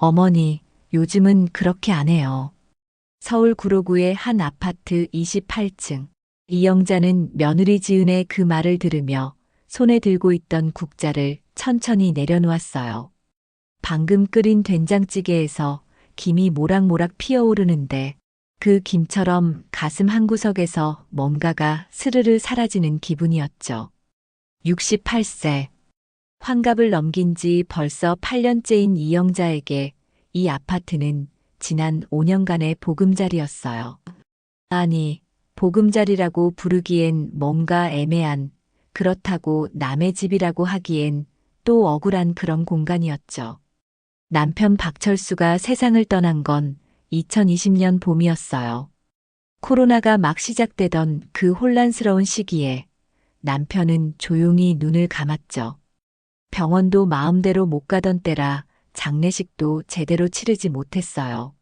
어머니, 요즘은 그렇게 안 해요. 서울 구로구의 한 아파트 28층. 이영자는 며느리 지은의 그 말을 들으며 손에 들고 있던 국자를 천천히 내려놓았어요. 방금 끓인 된장찌개에서 김이 모락모락 피어오르는데 그 김처럼 가슴 한구석에서 뭔가가 스르르 사라지는 기분이었죠. 68세. 환갑을 넘긴 지 벌써 8년째인 이영자에게 이 아파트는 지난 5년간의 보금자리였어요. 아니, 보금자리라고 부르기엔 뭔가 애매한, 그렇다고 남의 집이라고 하기엔 또 억울한 그런 공간이었죠. 남편 박철수가 세상을 떠난 건 2020년 봄이었어요. 코로나가 막 시작되던 그 혼란스러운 시기에 남편은 조용히 눈을 감았죠. 병원도 마음대로 못 가던 때라 장례식도 제대로 치르지 못했어요.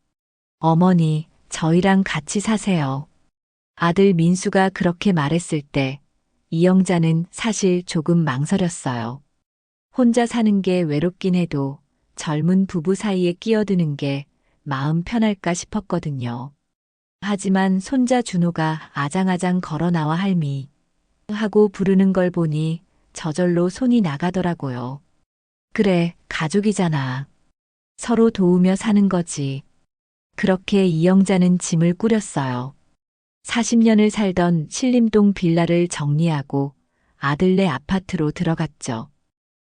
어머니, 저희랑 같이 사세요. 아들 민수가 그렇게 말했을 때 이영자는 사실 조금 망설였어요. 혼자 사는 게 외롭긴 해도 젊은 부부 사이에 끼어드는 게 마음 편할까 싶었거든요. 하지만 손자 준호가 아장아장 걸어 나와 할미 하고 부르는 걸 보니 저절로 손이 나가더라고요. 그래, 가족이잖아. 서로 도우며 사는 거지. 그렇게 이영자는 짐을 꾸렸어요. 40년을 살던 신림동 빌라를 정리하고 아들네 아파트로 들어갔죠.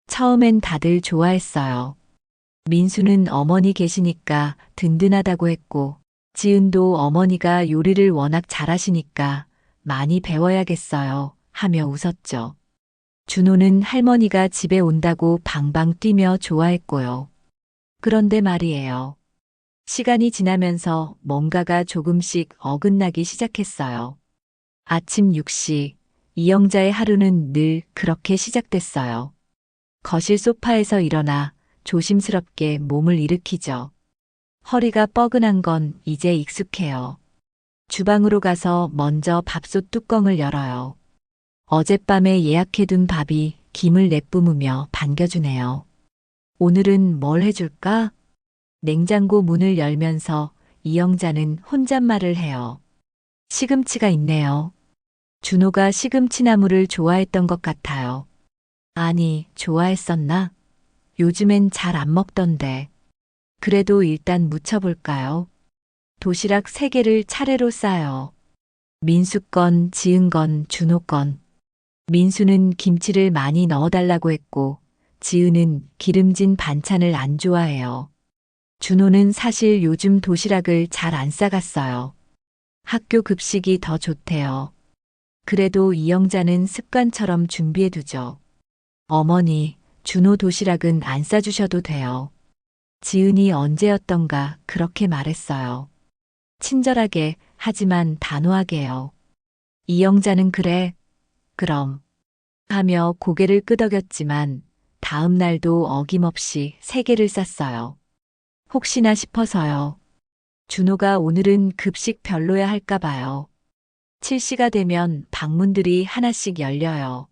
처음엔 다들 좋아했어요. 민수는 어머니 계시니까 든든하다고 했고, 지은도 어머니가 요리를 워낙 잘하시니까 많이 배워야겠어요 하며 웃었죠. 준호는 할머니가 집에 온다고 방방 뛰며 좋아했고요. 그런데 말이에요. 시간이 지나면서 뭔가가 조금씩 어긋나기 시작했어요. 아침 6시, 이영자의 하루는 늘 그렇게 시작됐어요. 거실 소파에서 일어나 조심스럽게 몸을 일으키죠. 허리가 뻐근한 건 이제 익숙해요. 주방으로 가서 먼저 밥솥 뚜껑을 열어요. 어젯밤에 예약해둔 밥이 김을 내뿜으며 반겨주네요. 오늘은 뭘 해줄까? 냉장고 문을 열면서 이영자는 혼잣말을 해요. 시금치가 있네요. 준호가 시금치나물을 좋아했던 것 같아요. 아니, 좋아했었나? 요즘엔 잘 안 먹던데. 그래도 일단 무쳐볼까요? 도시락 3개를 차례로 싸요. 민수 건, 지은 건, 준호 건. 민수는 김치를 많이 넣어달라고 했고, 지은은 기름진 반찬을 안 좋아해요. 준호는 사실 요즘 도시락을 잘 안 싸갔어요. 학교 급식이 더 좋대요. 그래도 이영자는 습관처럼 준비해두죠. 어머니, 준호 도시락은 안 싸주셔도 돼요. 지은이 언제였던가 그렇게 말했어요. 친절하게, 하지만 단호하게요. 이영자는 그래, 그럼. 하며 고개를 끄덕였지만 다음 날도 어김없이 3개를 쌌어요. 혹시나 싶어서요. 준호가 오늘은 급식 별로야 할까 봐요. 7시가 되면 방문들이 하나씩 열려요.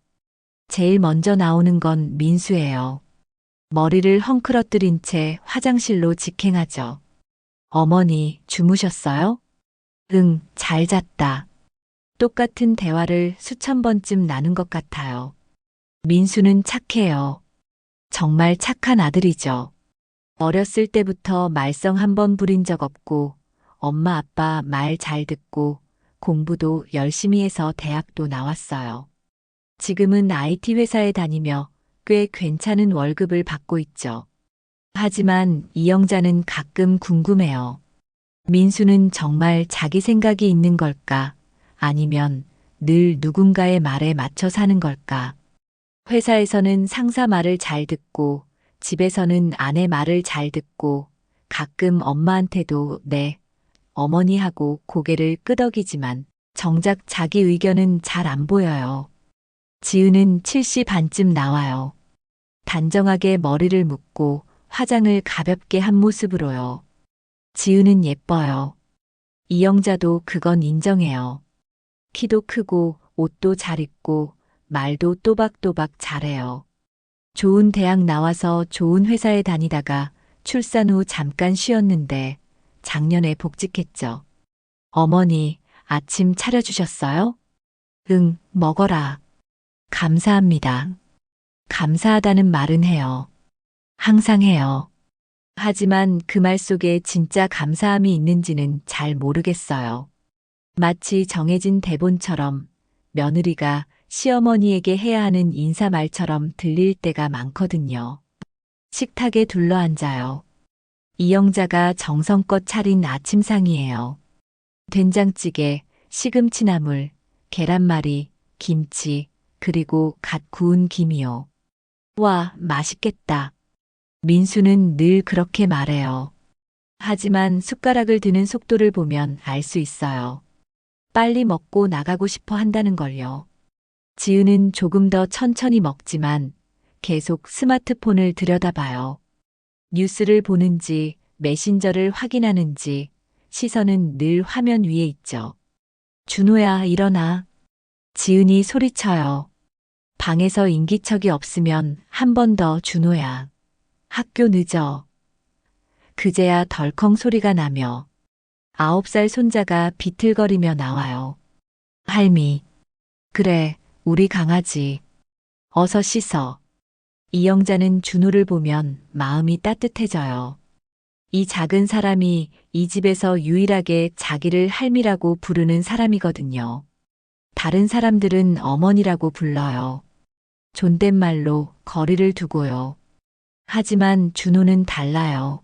제일 먼저 나오는 건 민수예요. 머리를 헝클어뜨린 채 화장실로 직행하죠. 어머니, 주무셨어요? 응, 잘 잤다. 똑같은 대화를 수천 번쯤 나눈 것 같아요. 민수는 착해요. 정말 착한 아들이죠. 어렸을 때부터 말썽 한 번 부린 적 없고, 엄마 아빠 말 잘 듣고, 공부도 열심히 해서 대학도 나왔어요. 지금은 IT 회사에 다니며 꽤 괜찮은 월급을 받고 있죠. 하지만 이영자는 가끔 궁금해요. 민수는 정말 자기 생각이 있는 걸까? 아니면 늘 누군가의 말에 맞춰 사는 걸까? 회사에서는 상사 말을 잘 듣고, 집에서는 아내 말을 잘 듣고, 가끔 엄마한테도 네, 어머니 하고 고개를 끄덕이지만 정작 자기 의견은 잘 안 보여요. 지은은 7시 반쯤 나와요. 단정하게 머리를 묶고 화장을 가볍게 한 모습으로요. 지은은 예뻐요. 이영자도 그건 인정해요. 키도 크고 옷도 잘 입고 말도 또박또박 잘해요. 좋은 대학 나와서 좋은 회사에 다니다가 출산 후 잠깐 쉬었는데 작년에 복직했죠. 어머니, 아침 차려주셨어요? 응, 먹어라. 감사합니다. 감사하다는 말은 해요. 항상 해요. 하지만 그 말 속에 진짜 감사함이 있는지는 잘 모르겠어요. 마치 정해진 대본처럼 며느리가 시어머니에게 해야 하는 인사말처럼 들릴 때가 많거든요. 식탁에 둘러앉아요. 이영자가 정성껏 차린 아침상이에요. 된장찌개, 시금치나물, 계란말이, 김치, 그리고 갓 구운 김이요. 와, 맛있겠다. 민수는 늘 그렇게 말해요. 하지만 숟가락을 드는 속도를 보면 알 수 있어요. 빨리 먹고 나가고 싶어 한다는 걸요. 지은은 조금 더 천천히 먹지만 계속 스마트폰을 들여다봐요. 뉴스를 보는지 메신저를 확인하는지 시선은 늘 화면 위에 있죠. 준호야, 일어나. 지은이 소리쳐요. 방에서 인기척이 없으면 한 번 더 준호야. 학교 늦어. 그제야 덜컹 소리가 나며 9살 손자가 비틀거리며 나와요. 할미. 그래, 우리 강아지. 어서 씻어. 이영자는 준호를 보면 마음이 따뜻해져요. 이 작은 사람이 이 집에서 유일하게 자기를 할미라고 부르는 사람이거든요. 다른 사람들은 어머니라고 불러요. 존댓말로 거리를 두고요. 하지만 준호는 달라요.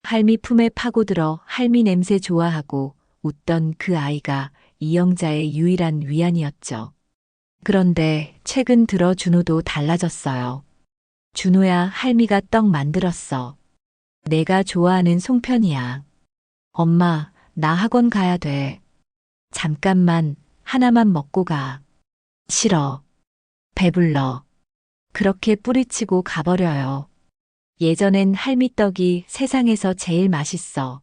할미 품에 파고들어 할미 냄새 좋아하고 웃던 그 아이가 이영자의 유일한 위안이었죠. 그런데 최근 들어 준호도 달라졌어요. 준호야, 할미가 떡 만들었어. 내가 좋아하는 송편이야. 엄마, 나 학원 가야 돼. 잠깐만, 하나만 먹고 가. 싫어. 배불러. 그렇게 뿌리치고 가버려요. 예전엔 할미떡이 세상에서 제일 맛있어.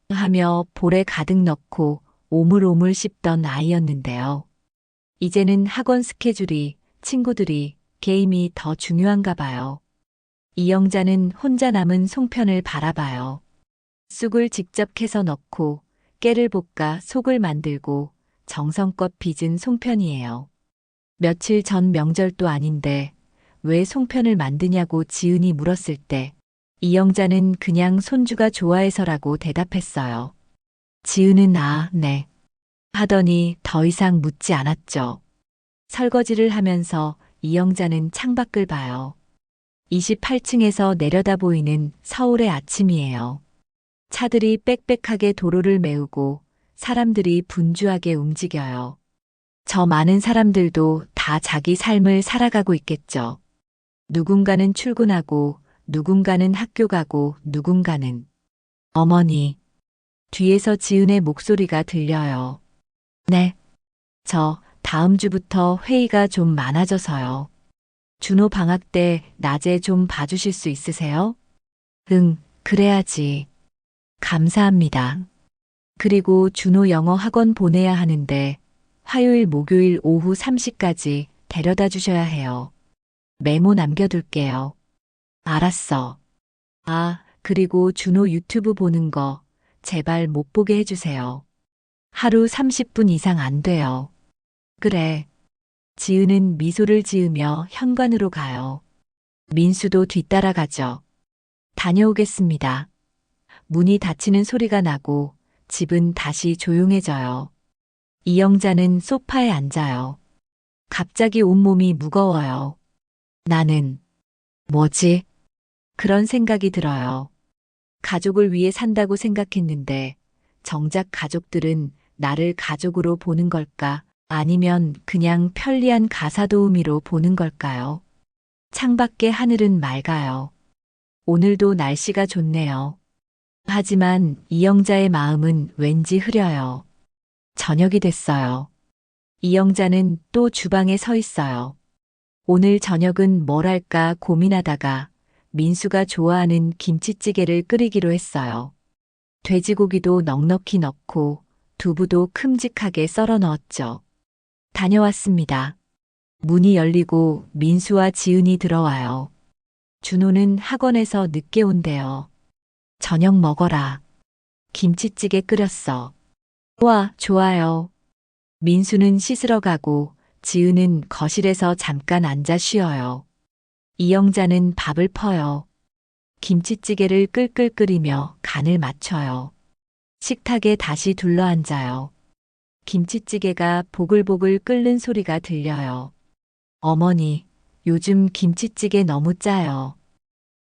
하며 볼에 가득 넣고 오물오물 씹던 아이였는데요. 이제는 학원 스케줄이, 친구들이, 게임이 더 중요한가 봐요. 이영자는 혼자 남은 송편을 바라봐요. 쑥을 직접 캐서 넣고 깨를 볶아 속을 만들고 정성껏 빚은 송편이에요. 며칠 전 명절도 아닌데 왜 송편을 만드냐고 지은이 물었을 때 이영자는 그냥 손주가 좋아해서라고 대답했어요. 지은은 네. 하더니 더 이상 묻지 않았죠. 설거지를 하면서 이영자는 창밖을 봐요. 28층에서 내려다 보이는 서울의 아침이에요. 차들이 빽빽하게 도로를 메우고 사람들이 분주하게 움직여요. 저 많은 사람들도 다 자기 삶을 살아가고 있겠죠. 누군가는 출근하고, 누군가는 학교 가고, 누군가는 어머니. 뒤에서 지은의 목소리가 들려요. 네. 저 다음 주부터 회의가 좀 많아져서요. 준호 방학 때 낮에 좀 봐주실 수 있으세요? 응, 그래야지. 감사합니다. 그리고 준호 영어 학원 보내야 하는데 화요일, 목요일 오후 3시까지 데려다 주셔야 해요. 메모 남겨둘게요. 알았어. 아, 그리고 준호 유튜브 보는 거 제발 못 보게 해주세요. 하루 30분 이상 안 돼요. 그래. 지은은 미소를 지으며 현관으로 가요. 민수도 뒤따라가죠. 다녀오겠습니다. 문이 닫히는 소리가 나고 집은 다시 조용해져요. 이영자는 소파에 앉아요. 갑자기 온몸이 무거워요. 나는 뭐지? 그런 생각이 들어요. 가족을 위해 산다고 생각했는데 정작 가족들은 나를 가족으로 보는 걸까? 아니면 그냥 편리한 가사도우미로 보는 걸까요? 창밖의 하늘은 맑아요. 오늘도 날씨가 좋네요. 하지만 이영자의 마음은 왠지 흐려요. 저녁이 됐어요. 이영자는 또 주방에 서 있어요. 오늘 저녁은 뭘 할까 고민하다가 민수가 좋아하는 김치찌개를 끓이기로 했어요. 돼지고기도 넉넉히 넣고 두부도 큼직하게 썰어 넣었죠. 다녀왔습니다. 문이 열리고 민수와 지은이 들어와요. 준호는 학원에서 늦게 온대요. 저녁 먹어라. 김치찌개 끓였어. 와, 좋아요. 민수는 씻으러 가고 지은은 거실에서 잠깐 앉아 쉬어요. 이영자는 밥을 퍼요. 김치찌개를 끌끌 끓이며 간을 맞춰요. 식탁에 다시 둘러앉아요. 김치찌개가 보글보글 끓는 소리가 들려요. 어머니, 요즘 김치찌개 너무 짜요.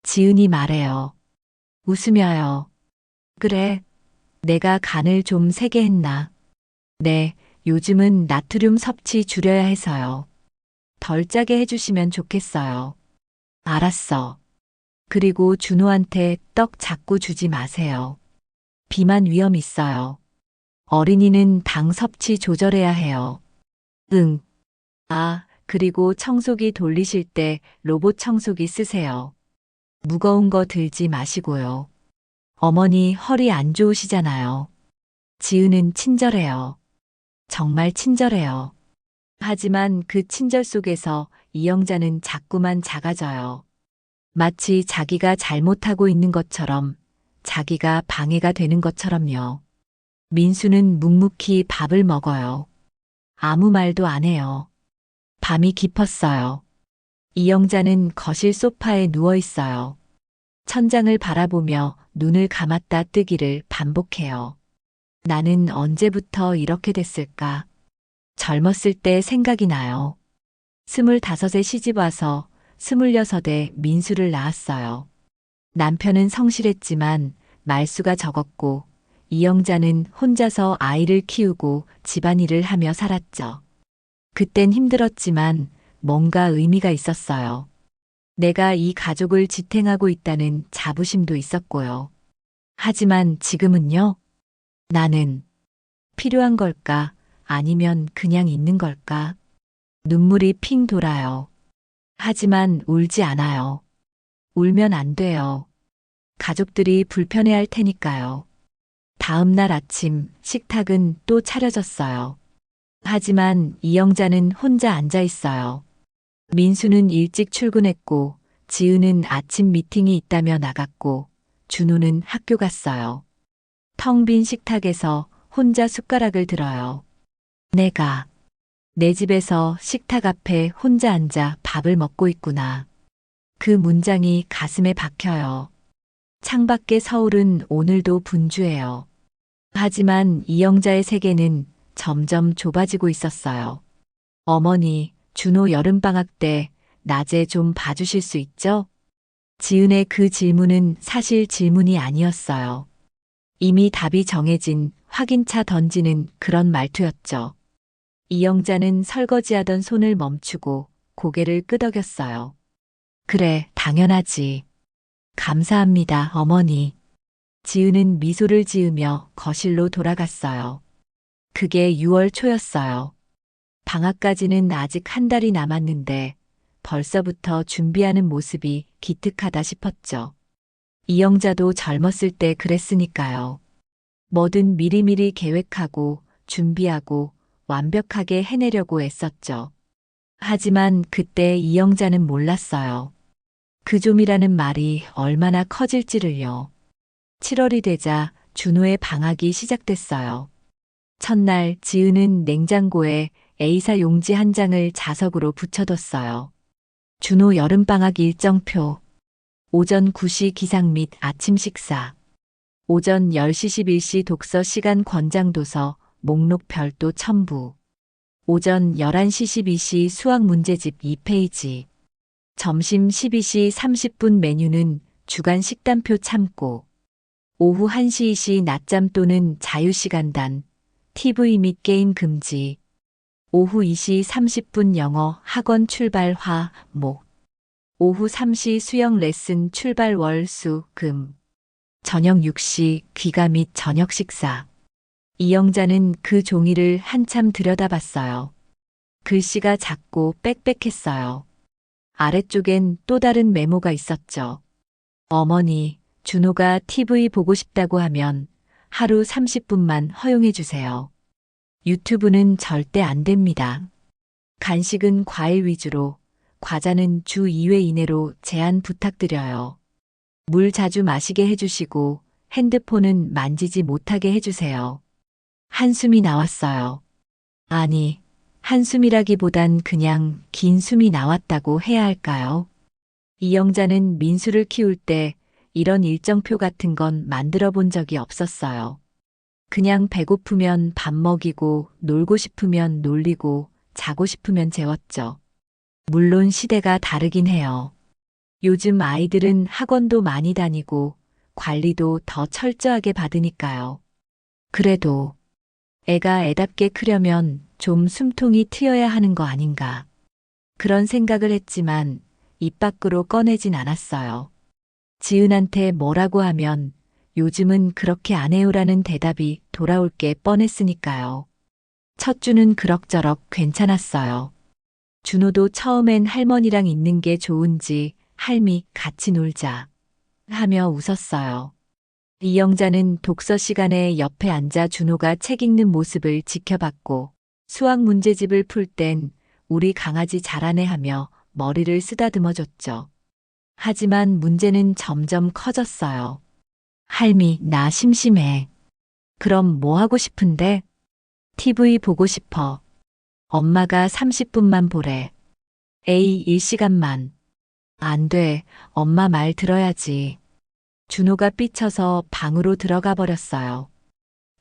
지은이 말해요. 웃으며요. 그래, 내가 간을 좀 세게 했나? 네, 요즘은 나트륨 섭취 줄여야 해서요. 덜 짜게 해주시면 좋겠어요. 알았어. 그리고 준호한테 떡 자꾸 주지 마세요. 비만 위험 있어요. 어린이는 당 섭취 조절해야 해요. 응. 아, 그리고 청소기 돌리실 때 로봇 청소기 쓰세요. 무거운 거 들지 마시고요. 어머니 허리 안 좋으시잖아요. 지은은 친절해요. 정말 친절해요. 하지만 그 친절 속에서 이영자는 자꾸만 작아져요. 마치 자기가 잘못하고 있는 것처럼, 자기가 방해가 되는 것처럼요. 민수는 묵묵히 밥을 먹어요. 아무 말도 안 해요. 밤이 깊었어요. 이영자는 거실 소파에 누워 있어요. 천장을 바라보며 눈을 감았다 뜨기를 반복해요. 나는 언제부터 이렇게 됐을까? 젊었을 때 생각이 나요. 25에 시집 와서 26에 민수를 낳았어요. 남편은 성실했지만 말수가 적었고 이영자는 혼자서 아이를 키우고 집안일을 하며 살았죠. 그땐 힘들었지만 뭔가 의미가 있었어요. 내가 이 가족을 지탱하고 있다는 자부심도 있었고요. 하지만 지금은요? 나는 필요한 걸까? 아니면 그냥 있는 걸까? 눈물이 핑 돌아요. 하지만 울지 않아요. 울면 안 돼요. 가족들이 불편해할 테니까요. 다음 날 아침 식탁은 또 차려졌어요. 하지만 이영자는 혼자 앉아 있어요. 민수는 일찍 출근했고, 지은은 아침 미팅이 있다며 나갔고, 준호는 학교 갔어요. 텅 빈 식탁에서 혼자 숟가락을 들어요. 내가 내 집에서 식탁 앞에 혼자 앉아 밥을 먹고 있구나. 그 문장이 가슴에 박혀요. 창밖의 서울은 오늘도 분주해요. 하지만 이영자의 세계는 점점 좁아지고 있었어요. 어머니, 준호 여름방학 때 낮에 좀 봐주실 수 있죠? 지은의 그 질문은 사실 질문이 아니었어요. 이미 답이 정해진 확인차 던지는 그런 말투였죠. 이영자는 설거지하던 손을 멈추고 고개를 끄덕였어요. 그래, 당연하지. 감사합니다, 어머니. 지은은 미소를 지으며 거실로 돌아갔어요. 그게 6월 초였어요. 방학까지는 아직 한 달이 남았는데 벌써부터 준비하는 모습이 기특하다 싶었죠. 이영자도 젊었을 때 그랬으니까요. 뭐든 미리미리 계획하고 준비하고 완벽하게 해내려고 애썼죠. 하지만 그때 이영자는 몰랐어요. 그 좀이라는 말이 얼마나 커질지를요. 7월이 되자 준호의 방학이 시작됐어요. 첫날 지은은 냉장고에 A사 용지 한 장을 자석으로 붙여뒀어요. 준호 여름방학 일정표. 오전 9시 기상 및 아침 식사. 오전 10시 11시 독서 시간 권장도서 목록 별도 첨부. 오전 11시 12시 수학 문제집 2페이지. 점심 12시 30분 메뉴는 주간 식단표 참고. 오후 1시 2시 낮잠 또는 자유시간단. TV 및 게임 금지. 오후 2시 30분 영어 학원 출발 화, 목. 오후 3시 수영 레슨 출발 월, 수, 금. 저녁 6시 귀가 및 저녁 식사. 이영자는 그 종이를 한참 들여다봤어요. 글씨가 작고 빽빽했어요. 아래쪽엔 또 다른 메모가 있었죠. 어머니, 준호가 TV 보고 싶다고 하면 하루 30분만 허용해 주세요. 유튜브는 절대 안 됩니다. 간식은 과일 위주로, 과자는 주 2회 이내로 제한 부탁드려요. 물 자주 마시게 해주시고 핸드폰은 만지지 못하게 해주세요. 한숨이 나왔어요. 아니, 한숨이라기보단 그냥 긴 숨이 나왔다고 해야 할까요? 이영자는 민수를 키울 때 이런 일정표 같은 건 만들어 본 적이 없었어요. 그냥 배고프면 밥 먹이고, 놀고 싶으면 놀리고, 자고 싶으면 재웠죠. 물론 시대가 다르긴 해요. 요즘 아이들은 학원도 많이 다니고, 관리도 더 철저하게 받으니까요. 그래도 애가 애답게 크려면 좀 숨통이 트여야 하는 거 아닌가. 그런 생각을 했지만 입 밖으로 꺼내진 않았어요. 지은한테 뭐라고 하면 요즘은 그렇게 안 해요라는 대답이 돌아올 게 뻔했으니까요. 첫 주는 그럭저럭 괜찮았어요. 준호도 처음엔 할머니랑 있는 게 좋은지 할미 같이 놀자 하며 웃었어요. 이영자는 독서 시간에 옆에 앉아 준호가 책 읽는 모습을 지켜봤고 수학 문제집을 풀 땐 우리 강아지 잘하네 하며 머리를 쓰다듬어줬죠. 하지만 문제는 점점 커졌어요. 할미, 나 심심해. 그럼 뭐 하고 싶은데? TV 보고 싶어. 엄마가 30분만 보래. 에이, 1시간만. 안 돼. 엄마 말 들어야지. 준호가 삐쳐서 방으로 들어가 버렸어요.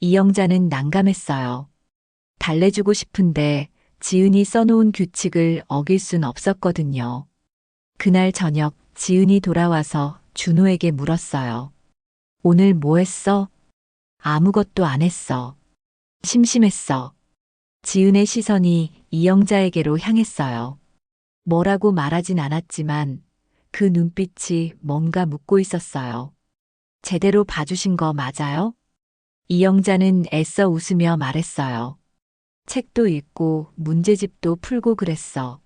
이영자는 난감했어요. 달래주고 싶은데 지은이 써놓은 규칙을 어길 순 없었거든요. 그날 저녁 지은이 돌아와서 준호에게 물었어요. 오늘 뭐 했어? 아무것도 안 했어. 심심했어. 지은의 시선이 이영자에게로 향했어요. 뭐라고 말하진 않았지만 그 눈빛이 뭔가 묻고 있었어요. 제대로 봐주신 거 맞아요? 이영자는 애써 웃으며 말했어요. 책도 읽고 문제집도 풀고 그랬어.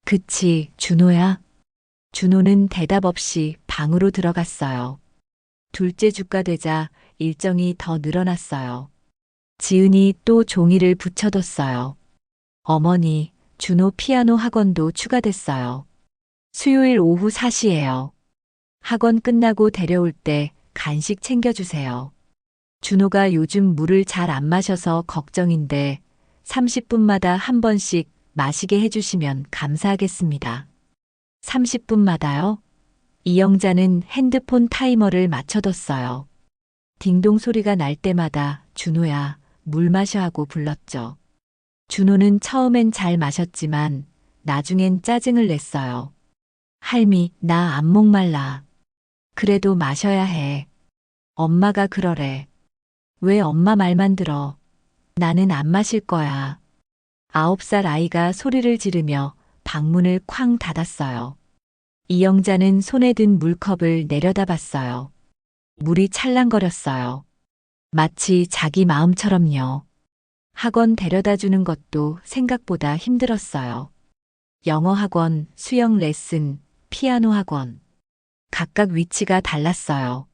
그치, 준호야? 준호는 대답 없이 방으로 들어갔어요. 둘째 주가 되자 일정이 더 늘어났어요. 지은이 또 종이를 붙여뒀어요. 어머니, 준호 피아노 학원도 추가됐어요. 수요일 오후 4시예요. 학원 끝나고 데려올 때 간식 챙겨주세요. 준호가 요즘 물을 잘 안 마셔서 걱정인데 30분마다 한 번씩 마시게 해주시면 감사하겠습니다. 30분마다요? 이영자는 핸드폰 타이머를 맞춰뒀어요. 딩동 소리가 날 때마다 준호야, 물 마셔 하고 불렀죠. 준호는 처음엔 잘 마셨지만 나중엔 짜증을 냈어요. 할미, 나 안 목말라. 그래도 마셔야 해. 엄마가 그러래. 왜 엄마 말만 들어? 나는 안 마실 거야. 9살 아이가 소리를 지르며 방문을 쾅 닫았어요. 이영자는 손에 든 물컵을 내려다봤어요. 물이 찰랑거렸어요. 마치 자기 마음처럼요. 학원 데려다 주는 것도 생각보다 힘들었어요. 영어 학원, 수영 레슨, 피아노 학원. 각각 위치가 달랐어요.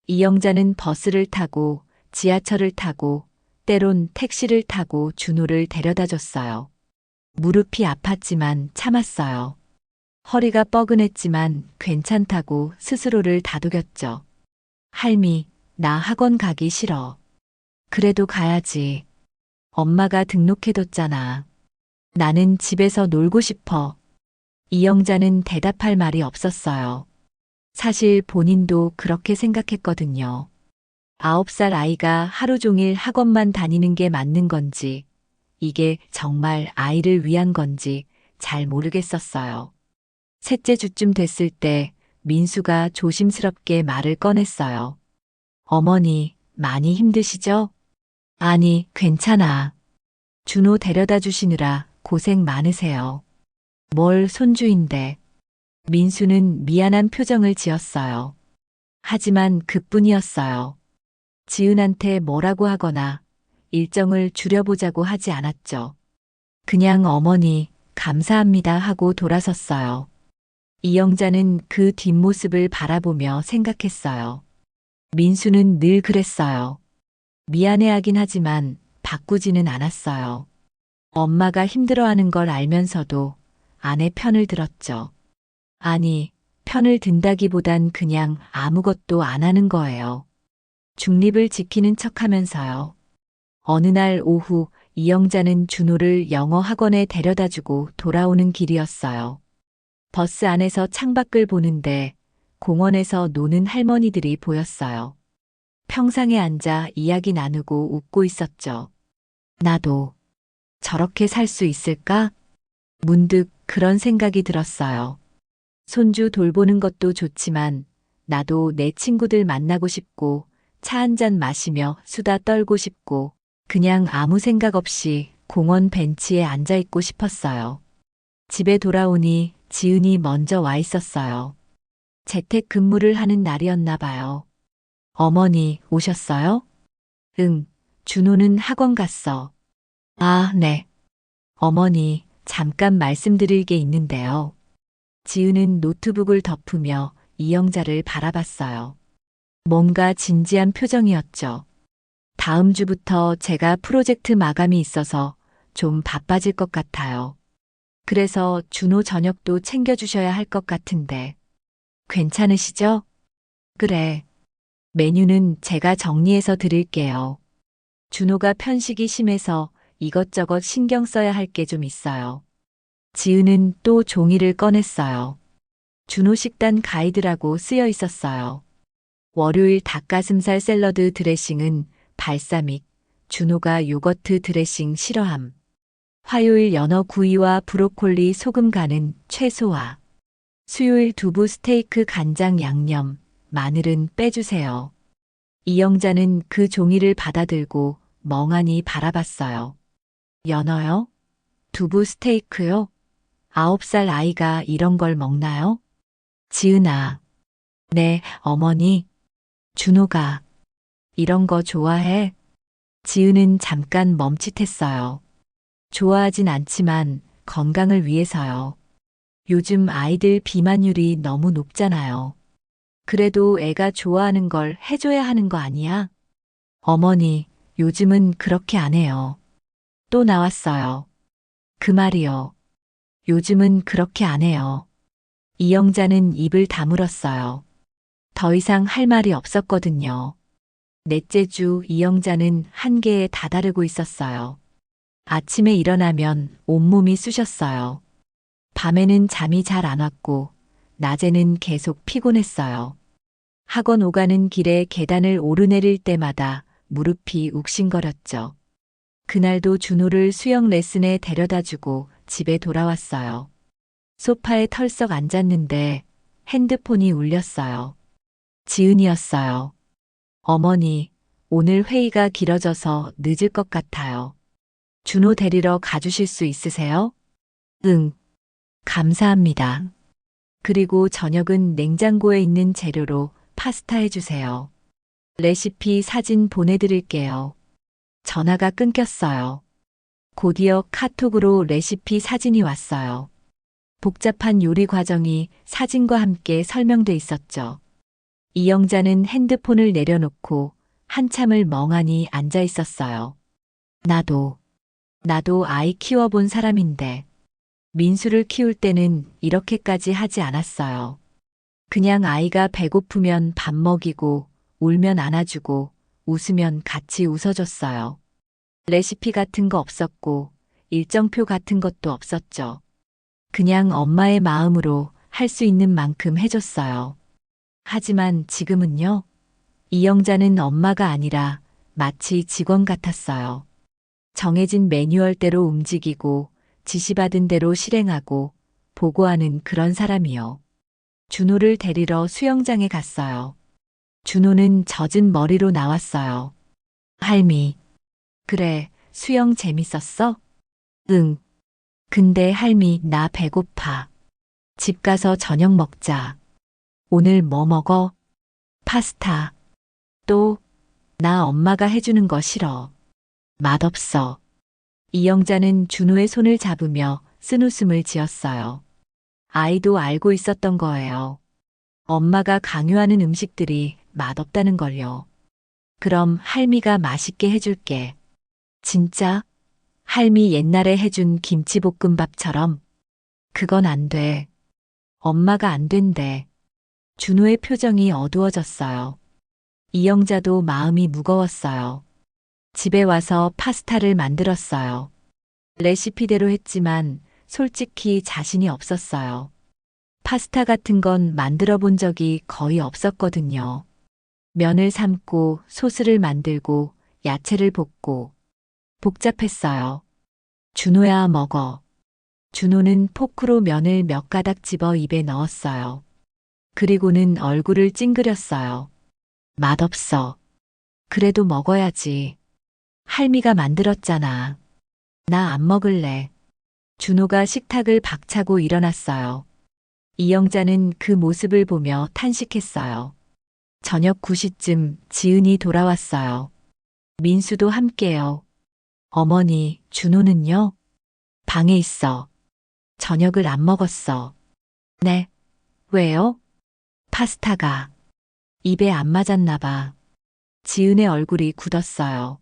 이영자는 버스를 타고 지하철을 타고 때론 택시를 타고 준호를 데려다 줬어요. 무릎이 아팠지만 참았어요. 허리가 뻐근했지만 괜찮다고 스스로를 다독였죠. 할미, 나 학원 가기 싫어. 그래도 가야지. 엄마가 등록해뒀잖아. 나는 집에서 놀고 싶어. 이영자는 대답할 말이 없었어요. 사실 본인도 그렇게 생각했거든요. 9살 아이가 하루 종일 학원만 다니는 게 맞는 건지, 이게 정말 아이를 위한 건지 잘 모르겠었어요. 셋째 주쯤 됐을 때 민수가 조심스럽게 말을 꺼냈어요. 어머니, 많이 힘드시죠? 아니, 괜찮아. 준호 데려다 주시느라 고생 많으세요. 뭘 손주인데. 민수는 미안한 표정을 지었어요. 하지만 그뿐이었어요. 지은한테 뭐라고 하거나 일정을 줄여보자고 하지 않았죠. 그냥 어머니, 감사합니다 하고 돌아섰어요. 이영자는 그 뒷모습을 바라보며 생각했어요. 민수는 늘 그랬어요. 미안해하긴 하지만 바꾸지는 않았어요. 엄마가 힘들어하는 걸 알면서도 아내 편을 들었죠. 아니, 편을 든다기보단 그냥 아무것도 안 하는 거예요. 중립을 지키는 척 하면서요. 어느 날 오후 이영자는 준호를 영어 학원에 데려다 주고 돌아오는 길이었어요. 버스 안에서 창밖을 보는데 공원에서 노는 할머니들이 보였어요. 평상에 앉아 이야기 나누고 웃고 있었죠. 나도 저렇게 살 수 있을까? 문득 그런 생각이 들었어요. 손주 돌보는 것도 좋지만 나도 내 친구들 만나고 싶고 차 한 잔 마시며 수다 떨고 싶고 그냥 아무 생각 없이 공원 벤치에 앉아 있고 싶었어요. 집에 돌아오니 지은이 먼저 와 있었어요. 재택 근무를 하는 날이었나 봐요. 어머니 오셨어요? 응, 준호는 학원 갔어. 아, 네. 어머니, 잠깐 말씀드릴 게 있는데요. 지은은 노트북을 덮으며 이영자를 바라봤어요. 뭔가 진지한 표정이었죠. 다음 주부터 제가 프로젝트 마감이 있어서 좀 바빠질 것 같아요. 그래서 준호 저녁도 챙겨주셔야 할 것 같은데. 괜찮으시죠? 그래. 메뉴는 제가 정리해서 드릴게요. 준호가 편식이 심해서 이것저것 신경 써야 할 게 좀 있어요. 지은은 또 종이를 꺼냈어요. 준호 식단 가이드라고 쓰여 있었어요. 월요일 닭가슴살 샐러드 드레싱은 발사믹, 준호가 요거트 드레싱 싫어함. 화요일 연어 구이와 브로콜리 소금 간은 최소화. 수요일 두부 스테이크 간장 양념, 마늘은 빼주세요. 이영자는 그 종이를 받아들고 멍하니 바라봤어요. 연어요? 두부 스테이크요? 9살 아이가 이런 걸 먹나요? 지은아. 네, 어머니. 준호가 이런 거 좋아해? 지은은 잠깐 멈칫했어요. 좋아하진 않지만 건강을 위해서요. 요즘 아이들 비만율이 너무 높잖아요. 그래도 애가 좋아하는 걸 해줘야 하는 거 아니야? 어머니, 요즘은 그렇게 안 해요. 또 나왔어요. 그 말이요. 요즘은 그렇게 안 해요. 이영자는 입을 다물었어요. 더 이상 할 말이 없었거든요. 넷째 주 이영자는 한계에 다다르고 있었어요. 아침에 일어나면 온몸이 쑤셨어요. 밤에는 잠이 잘 안 왔고, 낮에는 계속 피곤했어요. 학원 오가는 길에 계단을 오르내릴 때마다 무릎이 욱신거렸죠. 그날도 준호를 수영 레슨에 데려다 주고 집에 돌아왔어요. 소파에 털썩 앉았는데 핸드폰이 울렸어요. 지은이었어요. 어머니, 오늘 회의가 길어져서 늦을 것 같아요. 준호 데리러 가주실 수 있으세요? 응, 감사합니다. 그리고 저녁은 냉장고에 있는 재료로 파스타 해주세요. 레시피 사진 보내드릴게요. 전화가 끊겼어요. 곧이어 카톡으로 레시피 사진이 왔어요. 복잡한 요리 과정이 사진과 함께 설명돼 있었죠. 이영자는 핸드폰을 내려놓고 한참을 멍하니 앉아 있었어요. 나도 아이 키워본 사람인데, 민수를 키울 때는 이렇게까지 하지 않았어요. 그냥 아이가 배고프면 밥 먹이고, 울면 안아주고, 웃으면 같이 웃어줬어요. 레시피 같은 거 없었고, 일정표 같은 것도 없었죠. 그냥 엄마의 마음으로 할 수 있는 만큼 해줬어요. 하지만 지금은요, 이영자는 엄마가 아니라 마치 직원 같았어요. 정해진 매뉴얼대로 움직이고, 지시받은 대로 실행하고, 보고하는 그런 사람이요. 준호를 데리러 수영장에 갔어요. 준호는 젖은 머리로 나왔어요. 할미. 그래, 수영 재밌었어? 응. 근데 할미, 나 배고파. 집 가서 저녁 먹자. 오늘 뭐 먹어? 파스타. 또, 나 엄마가 해주는 거 싫어. 맛없어. 이영자는 준호의 손을 잡으며 쓴웃음을 지었어요. 아이도 알고 있었던 거예요. 엄마가 강요하는 음식들이 맛없다는 걸요. 그럼 할미가 맛있게 해줄게. 진짜? 할미 옛날에 해준 김치볶음밥처럼? 그건 안 돼. 엄마가 안 된대. 준호의 표정이 어두워졌어요. 이영자도 마음이 무거웠어요. 집에 와서 파스타를 만들었어요. 레시피대로 했지만 솔직히 자신이 없었어요. 파스타 같은 건 만들어 본 적이 거의 없었거든요. 면을 삶고 소스를 만들고 야채를 볶고 복잡했어요. 준호야 먹어. 준호는 포크로 면을 몇 가닥 집어 입에 넣었어요. 그리고는 얼굴을 찡그렸어요. 맛없어. 그래도 먹어야지. 할미가 만들었잖아. 나 안 먹을래. 준호가 식탁을 박차고 일어났어요. 이영자는 그 모습을 보며 탄식했어요. 저녁 9시쯤 지은이 돌아왔어요. 민수도 함께요. 어머니, 준호는요? 방에 있어. 저녁을 안 먹었어. 네. 왜요? 파스타가 입에 안 맞았나 봐. 지은의 얼굴이 굳었어요.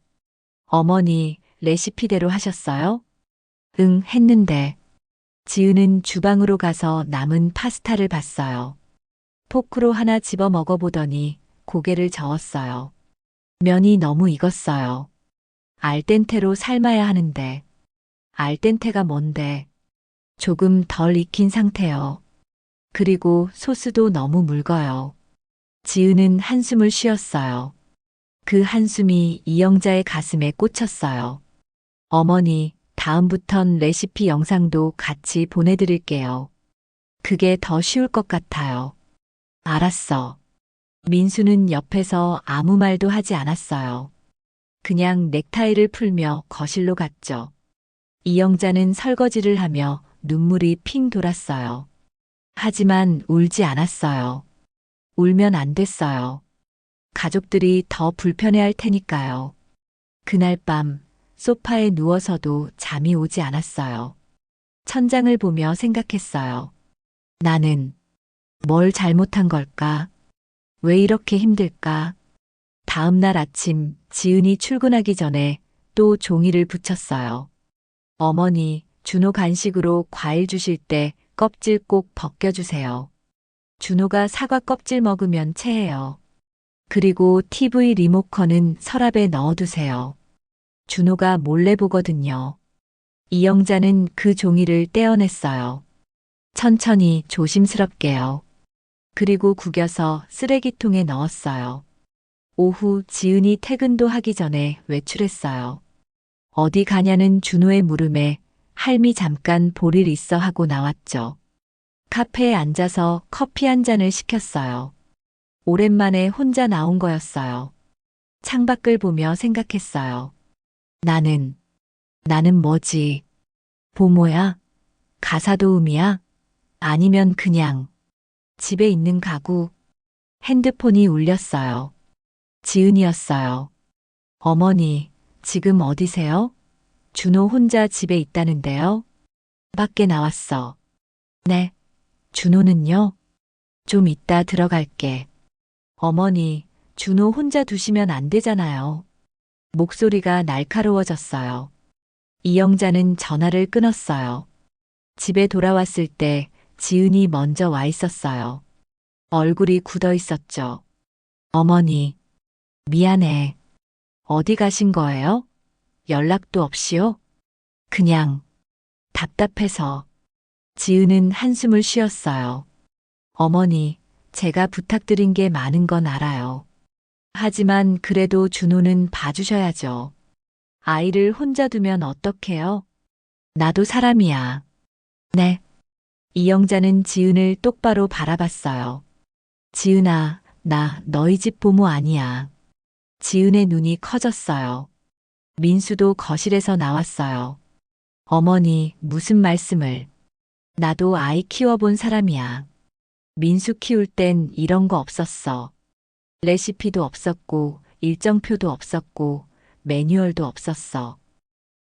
어머니, 레시피대로 하셨어요? 응, 했는데. 지은은 주방으로 가서 남은 파스타를 봤어요. 포크로 하나 집어 먹어보더니 고개를 저었어요. 면이 너무 익었어요. 알덴테로 삶아야 하는데. 알덴테가 뭔데? 조금 덜 익힌 상태요. 그리고 소스도 너무 묽어요. 지은은 한숨을 쉬었어요. 그 한숨이 이영자의 가슴에 꽂혔어요. 어머니, 다음부턴 레시피 영상도 같이 보내드릴게요. 그게 더 쉬울 것 같아요. 알았어. 민수는 옆에서 아무 말도 하지 않았어요. 그냥 넥타이를 풀며 거실로 갔죠. 이영자는 설거지를 하며 눈물이 핑 돌았어요. 하지만 울지 않았어요. 울면 안 됐어요. 가족들이 더 불편해할 테니까요. 그날 밤 소파에 누워서도 잠이 오지 않았어요. 천장을 보며 생각했어요. 나는 뭘 잘못한 걸까? 왜 이렇게 힘들까? 다음 날 아침 지은이 출근하기 전에 또 종이를 붙였어요. 어머니, 준호 간식으로 과일 주실 때 껍질 꼭 벗겨주세요. 준호가 사과 껍질 먹으면 체해요. 그리고 TV 리모컨은 서랍에 넣어두세요. 준호가 몰래 보거든요. 이영자는 그 종이를 떼어냈어요. 천천히 조심스럽게요. 그리고 구겨서 쓰레기통에 넣었어요. 오후 지은이 퇴근도 하기 전에 외출했어요. 어디 가냐는 준호의 물음에 할미 잠깐 볼 일 있어 하고 나왔죠. 카페에 앉아서 커피 한 잔을 시켰어요. 오랜만에 혼자 나온 거였어요. 창밖을 보며 생각했어요. 나는 뭐지? 보모야? 가사도우미야? 아니면 그냥 집에 있는 가구? 핸드폰이 울렸어요. 지은이었어요. 어머니, 지금 어디세요? 준호 혼자 집에 있다는데요? 밖에 나왔어. 네. 준호는요? 좀 이따 들어갈게. 어머니, 준호 혼자 두시면 안 되잖아요. 목소리가 날카로워졌어요. 이영자는 전화를 끊었어요. 집에 돌아왔을 때 지은이 먼저 와 있었어요. 얼굴이 굳어 있었죠. 어머니, 미안해. 어디 가신 거예요? 연락도 없이요? 그냥 답답해서. 지은은 한숨을 쉬었어요. 어머니, 제가 부탁드린 게 많은 건 알아요. 하지만 그래도 준호는 봐주셔야죠. 아이를 혼자 두면 어떡해요? 나도 사람이야. 네. 이영자는 지은을 똑바로 바라봤어요. 지은아, 나 너희 집 보모 아니야. 지은의 눈이 커졌어요. 민수도 거실에서 나왔어요. 어머니, 무슨 말씀을. 나도 아이 키워본 사람이야. 민수 키울 땐 이런 거 없었어. 레시피도 없었고, 일정표도 없었고, 매뉴얼도 없었어.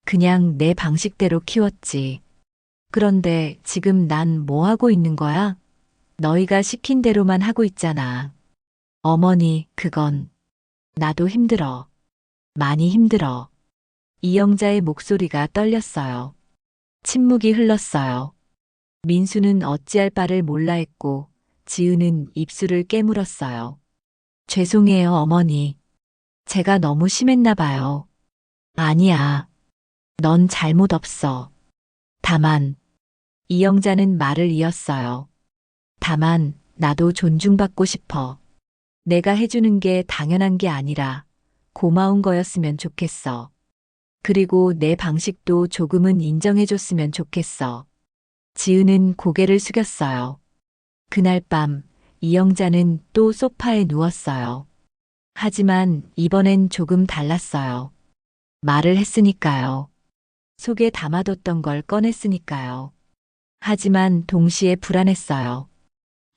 그냥 내 방식대로 키웠지. 그런데 지금 난 뭐 하고 있는 거야? 너희가 시킨 대로만 하고 있잖아. 어머니, 그건 나도 힘들어. 많이 힘들어. 이영자의 목소리가 떨렸어요. 침묵이 흘렀어요. 민수는 어찌할 바를 몰라 했고, 지은은 입술을 깨물었어요. 죄송해요, 어머니. 제가 너무 심했나 봐요. 아니야. 넌 잘못 없어. 다만, 이영자는 말을 이었어요. 다만, 나도 존중받고 싶어. 내가 해주는 게 당연한 게 아니라 고마운 거였으면 좋겠어. 그리고 내 방식도 조금은 인정해줬으면 좋겠어. 지은은 고개를 숙였어요. 그날 밤, 이영자는 또 소파에 누웠어요. 하지만 이번엔 조금 달랐어요. 말을 했으니까요. 속에 담아뒀던 걸 꺼냈으니까요. 하지만 동시에 불안했어요.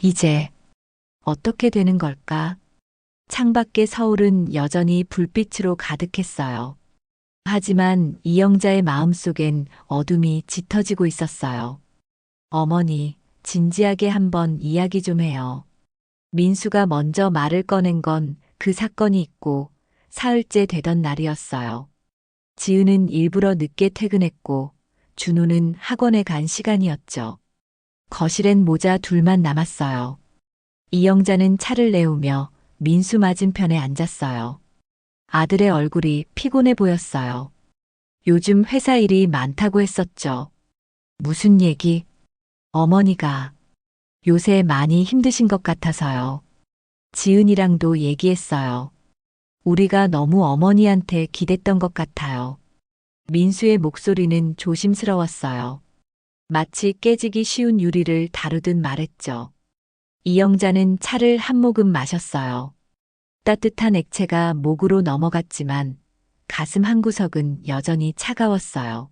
이제 어떻게 되는 걸까? 창밖의 서울은 여전히 불빛으로 가득했어요. 하지만 이영자의 마음속엔 어둠이 짙어지고 있었어요. 어머니, 진지하게 한번 이야기 좀 해요. 민수가 먼저 말을 꺼낸 건 그 사건이 있고 사흘째 되던 날이었어요. 지은은 일부러 늦게 퇴근했고 준호는 학원에 간 시간이었죠. 거실엔 모자 둘만 남았어요. 이영자는 차를 내우며 민수 맞은편에 앉았어요. 아들의 얼굴이 피곤해 보였어요. 요즘 회사 일이 많다고 했었죠. 무슨 얘기? 어머니가 요새 많이 힘드신 것 같아서요. 지은이랑도 얘기했어요. 우리가 너무 어머니한테 기댔던 것 같아요. 민수의 목소리는 조심스러웠어요. 마치 깨지기 쉬운 유리를 다루듯 말했죠. 이영자는 차를 한 모금 마셨어요. 따뜻한 액체가 목으로 넘어갔지만 가슴 한구석은 여전히 차가웠어요.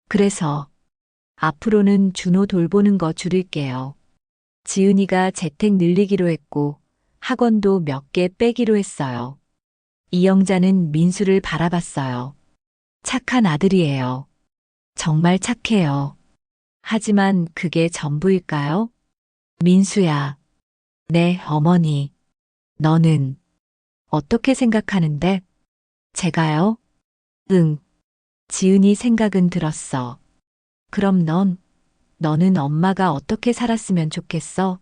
그래서 앞으로는 준호 돌보는 거 줄일게요. 지은이가 재택 늘리기로 했고 학원도 몇 개 빼기로 했어요. 이영자는 민수를 바라봤어요. 착한 아들이에요. 정말 착해요. 하지만 그게 전부일까요? 민수야. 네, 어머니. 너는 어떻게 생각하는데? 제가요? 응. 지은이 생각은 들었어. 그럼 너는 엄마가 어떻게 살았으면 좋겠어?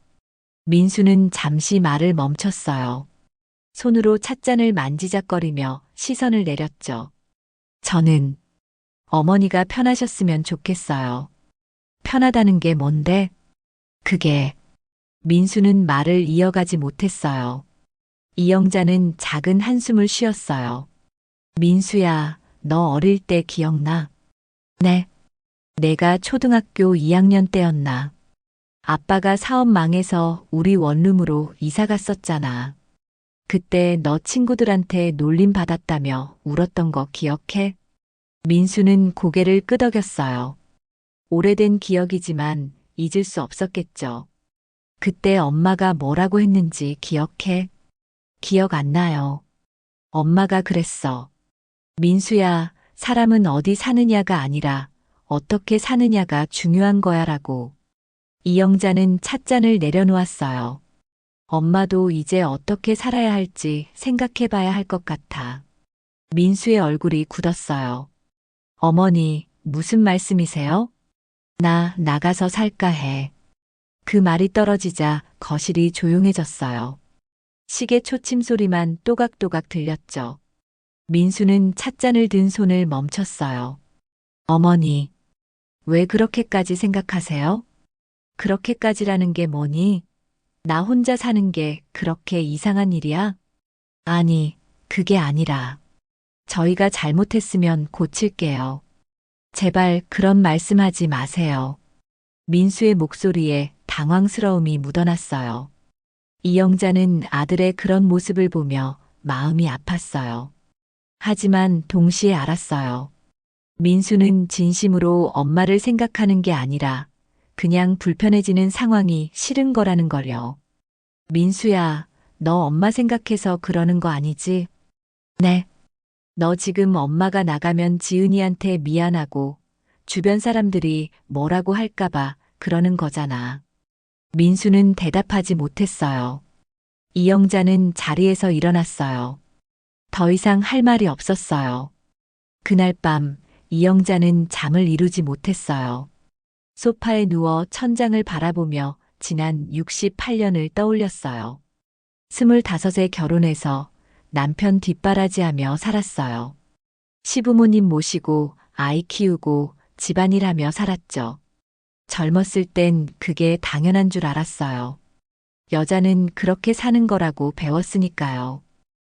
민수는 잠시 말을 멈췄어요. 손으로 찻잔을 만지작거리며 시선을 내렸죠. 저는 어머니가 편하셨으면 좋겠어요. 편하다는 게 뭔데? 그게 민수는 말을 이어가지 못했어요. 이영자는 작은 한숨을 쉬었어요. 민수야, 너 어릴 때 기억나? 네. 내가 초등학교 2학년 때였나. 아빠가 사업 망해서 우리 원룸으로 이사 갔었잖아. 그때 너 친구들한테 놀림 받았다며 울었던 거 기억해? 민수는 고개를 끄덕였어요. 오래된 기억이지만 잊을 수 없었겠죠. 그때 엄마가 뭐라고 했는지 기억해? 기억 안 나요. 엄마가 그랬어. 민수야, 사람은 어디 사느냐가 아니라 어떻게 사느냐가 중요한 거야 라고. 이영자는 찻잔을 내려놓았어요. 엄마도 이제 어떻게 살아야 할지 생각해 봐야 할 것 같아. 민수의 얼굴이 굳었어요. 어머니, 무슨 말씀이세요? 나 나가서 살까 해. 그 말이 떨어지자 거실이 조용해졌어요. 시계 초침 소리만 또각또각 들렸죠. 민수는 찻잔을 든 손을 멈췄어요. 어머니, 왜 그렇게까지 생각하세요? 그렇게까지라는 게 뭐니? 나 혼자 사는 게 그렇게 이상한 일이야? 아니, 그게 아니라 저희가 잘못했으면 고칠게요. 제발 그런 말씀하지 마세요. 민수의 목소리에 당황스러움이 묻어났어요. 이영자는 아들의 그런 모습을 보며 마음이 아팠어요. 하지만 동시에 알았어요. 민수는 진심으로 엄마를 생각하는 게 아니라 그냥 불편해지는 상황이 싫은 거라는 걸요. 민수야, 너 엄마 생각해서 그러는 거 아니지? 네. 너 지금 엄마가 나가면 지은이한테 미안하고 주변 사람들이 뭐라고 할까봐 그러는 거잖아. 민수는 대답하지 못했어요. 이영자는 자리에서 일어났어요. 더 이상 할 말이 없었어요. 그날 밤 이영자는 잠을 이루지 못했어요. 소파에 누워 천장을 바라보며 지난 68년을 떠올렸어요. 25에 결혼해서 남편 뒷바라지하며 살았어요. 시부모님 모시고 아이 키우고 집안일 하며 살았죠. 젊었을 땐 그게 당연한 줄 알았어요. 여자는 그렇게 사는 거라고 배웠으니까요.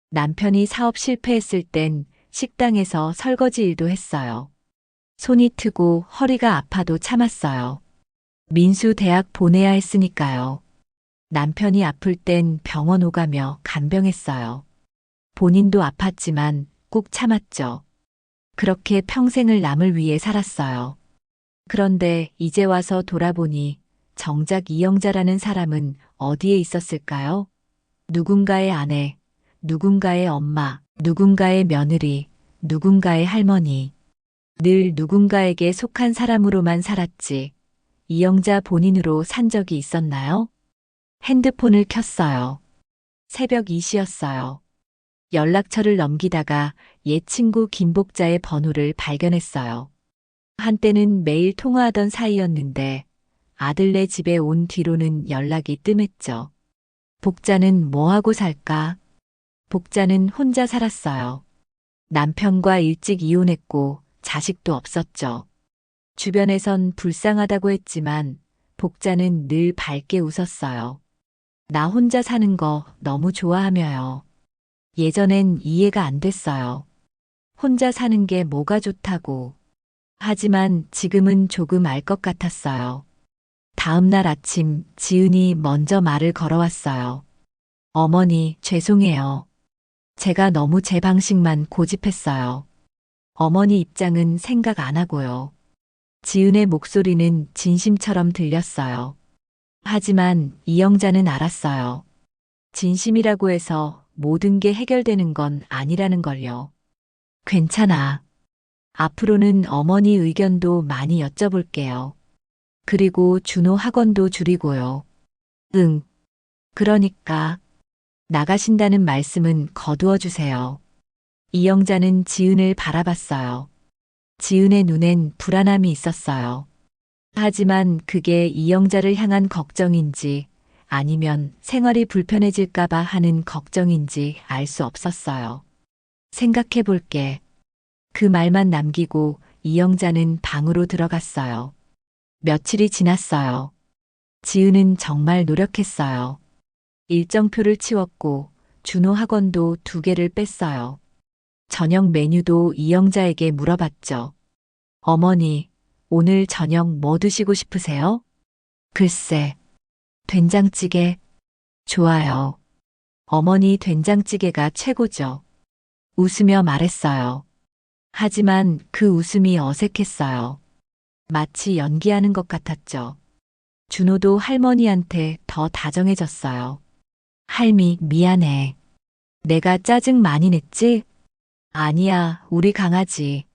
남편이 사업 실패했을 땐 식당에서 설거지 일도 했어요. 손이 트고 허리가 아파도 참았어요. 민수 대학 보내야 했으니까요. 남편이 아플 땐 병원 오가며 간병했어요. 본인도 아팠지만 꾹 참았죠. 그렇게 평생을 남을 위해 살았어요. 그런데 이제 와서 돌아보니 정작 이영자라는 사람은 어디에 있었을까요? 누군가의 아내, 누군가의 엄마, 누군가의 며느리, 누군가의 할머니. 늘 누군가에게 속한 사람으로만 살았지. 이영자 본인으로 산 적이 있었나요? 핸드폰을 켰어요. 새벽 2시였어요. 연락처를 넘기다가 옛 친구 김복자의 번호를 발견했어요. 한때는 매일 통화하던 사이였는데 아들네 집에 온 뒤로는 연락이 뜸했죠. 복자는 뭐하고 살까? 복자는 혼자 살았어요. 남편과 일찍 이혼했고 자식도 없었죠. 주변에선 불쌍하다고 했지만 복자는 늘 밝게 웃었어요. 나 혼자 사는 거 너무 좋아하며요. 예전엔 이해가 안 됐어요. 혼자 사는 게 뭐가 좋다고. 하지만 지금은 조금 알 것 같았어요. 다음 날 아침 지은이 먼저 말을 걸어왔어요. 어머니, 죄송해요. 제가 너무 제 방식만 고집했어요. 어머니 입장은 생각 안 하고요. 지은의 목소리는 진심처럼 들렸어요. 하지만 이영자는 알았어요. 진심이라고 해서 모든 게 해결되는 건 아니라는 걸요. 괜찮아. 앞으로는 어머니 의견도 많이 여쭤볼게요. 그리고 준호 학원도 줄이고요. 응. 그러니까 나가신다는 말씀은 거두어 주세요. 이영자는 지은을 바라봤어요. 지은의 눈엔 불안함이 있었어요. 하지만 그게 이영자를 향한 걱정인지 아니면 생활이 불편해질까봐 하는 걱정인지 알 수 없었어요. 생각해 볼게. 그 말만 남기고 이영자는 방으로 들어갔어요. 며칠이 지났어요. 지은은 정말 노력했어요. 일정표를 치웠고 준호 학원도 2개를 뺐어요. 저녁 메뉴도 이영자에게 물어봤죠. 어머니, 오늘 저녁 뭐 드시고 싶으세요? 글쎄, 된장찌개. 좋아요. 어머니 된장찌개가 최고죠. 웃으며 말했어요. 하지만 그 웃음이 어색했어요. 마치 연기하는 것 같았죠. 준호도 할머니한테 더 다정해졌어요. 할미, 미안해. 내가 짜증 많이 냈지? 아니야, 우리 강아지.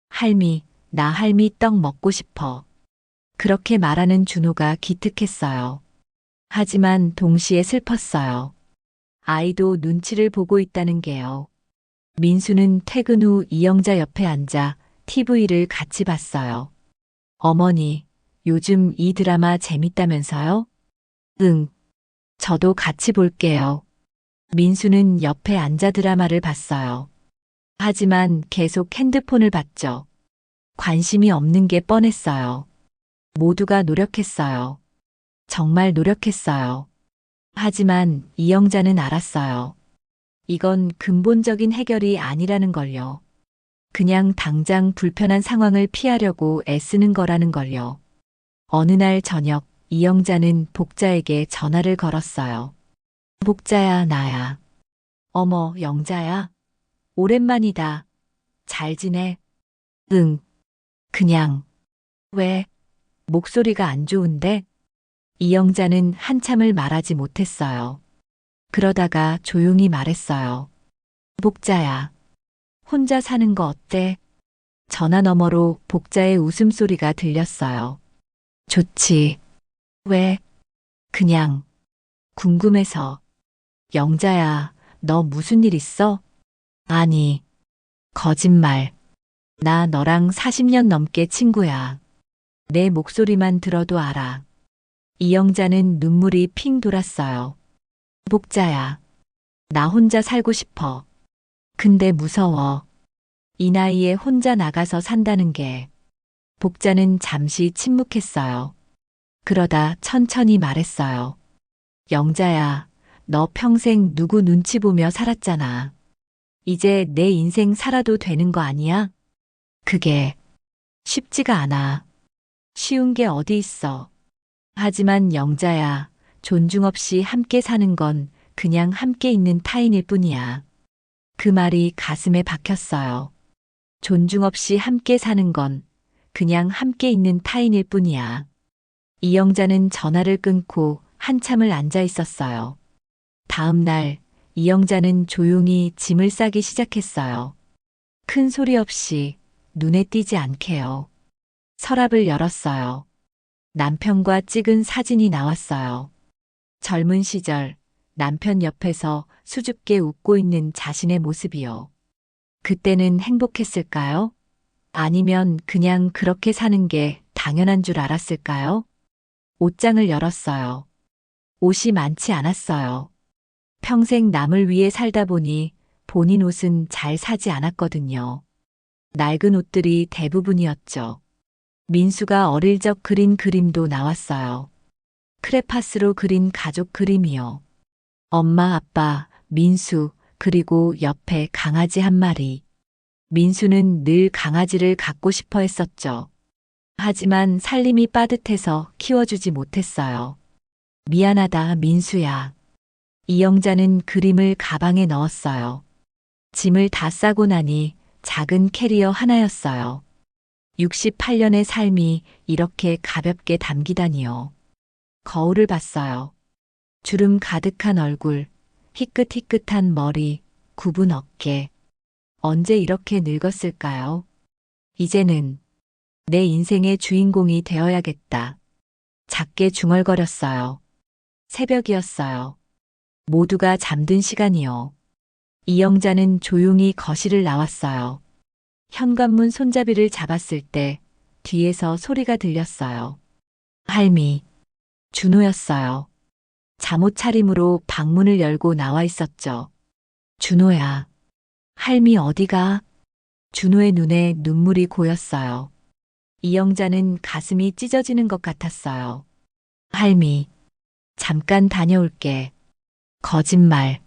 할미, 나 할미 떡 먹고 싶어. 그렇게 말하는 준호가 기특했어요. 하지만 동시에 슬펐어요. 아이도 눈치를 보고 있다는 게요. 민수는 퇴근 후 이영자 옆에 앉아 TV를 같이 봤어요. 어머니, 요즘 이 드라마 재밌다면서요? 응. 저도 같이 볼게요. 민수는 옆에 앉아 드라마를 봤어요. 하지만 계속 핸드폰을 봤죠. 관심이 없는 게 뻔했어요. 모두가 노력했어요. 정말 노력했어요. 하지만 이영자는 알았어요. 이건 근본적인 해결이 아니라는 걸요. 그냥 당장 불편한 상황을 피하려고 애쓰는 거라는 걸요. 어느 날 저녁, 이영자는 복자에게 전화를 걸었어요. 복자야, 나야. 어머, 영자야. 오랜만이다. 잘 지내? 응. 그냥. 왜? 목소리가 안 좋은데? 이영자는 한참을 말하지 못했어요. 그러다가 조용히 말했어요. 복자야. 혼자 사는 거 어때? 전화 너머로 복자의 웃음소리가 들렸어요. 좋지. 왜? 그냥. 궁금해서. 영자야, 너 무슨 일 있어? 아니. 거짓말. 나 너랑 40년 넘게 친구야. 내 목소리만 들어도 알아. 이영자는 눈물이 핑 돌았어요. 복자야. 나 혼자 살고 싶어. 근데 무서워. 이 나이에 혼자 나가서 산다는 게. 복자는 잠시 침묵했어요. 그러다 천천히 말했어요. 영자야, 너 평생 누구 눈치 보며 살았잖아. 이제 내 인생 살아도 되는 거 아니야? 그게 쉽지가 않아. 쉬운 게 어디 있어. 하지만 영자야, 존중 없이 함께 사는 건 그냥 함께 있는 타인일 뿐이야. 그 말이 가슴에 박혔어요. 존중 없이 함께 사는 건 그냥 함께 있는 타인일 뿐이야. 이영자는 전화를 끊고 한참을 앉아 있었어요. 다음 날, 이영자는 조용히 짐을 싸기 시작했어요. 큰 소리 없이, 눈에 띄지 않게요. 서랍을 열었어요. 남편과 찍은 사진이 나왔어요. 젊은 시절, 남편 옆에서 수줍게 웃고 있는 자신의 모습이요. 그때는 행복했을까요? 아니면 그냥 그렇게 사는 게 당연한 줄 알았을까요? 옷장을 열었어요. 옷이 많지 않았어요. 평생 남을 위해 살다 보니 본인 옷은 잘 사지 않았거든요. 낡은 옷들이 대부분이었죠. 민수가 어릴 적 그린 그림도 나왔어요. 크레파스로 그린 가족 그림이요. 엄마, 아빠, 민수, 그리고 옆에 강아지 한 마리. 민수는 늘 강아지를 갖고 싶어 했었죠. 하지만 살림이 빠듯해서 키워주지 못했어요. 미안하다, 민수야. 이영자는 그림을 가방에 넣었어요. 짐을 다 싸고 나니 작은 캐리어 하나였어요. 68년의 삶이 이렇게 가볍게 담기다니요. 거울을 봤어요. 주름 가득한 얼굴, 희끗희끗한 머리, 굽은 어깨. 언제 이렇게 늙었을까요? 이제는 내 인생의 주인공이 되어야겠다. 작게 중얼거렸어요. 새벽이었어요. 모두가 잠든 시간이요. 이영자는 조용히 거실을 나왔어요. 현관문 손잡이를 잡았을 때 뒤에서 소리가 들렸어요. 할미, 준호였어요. 잠옷 차림으로 방문을 열고 나와 있었죠. 준호야, 할미 어디가? 준호의 눈에 눈물이 고였어요. 이영자는 가슴이 찢어지는 것 같았어요. 할미, 잠깐 다녀올게. 거짓말.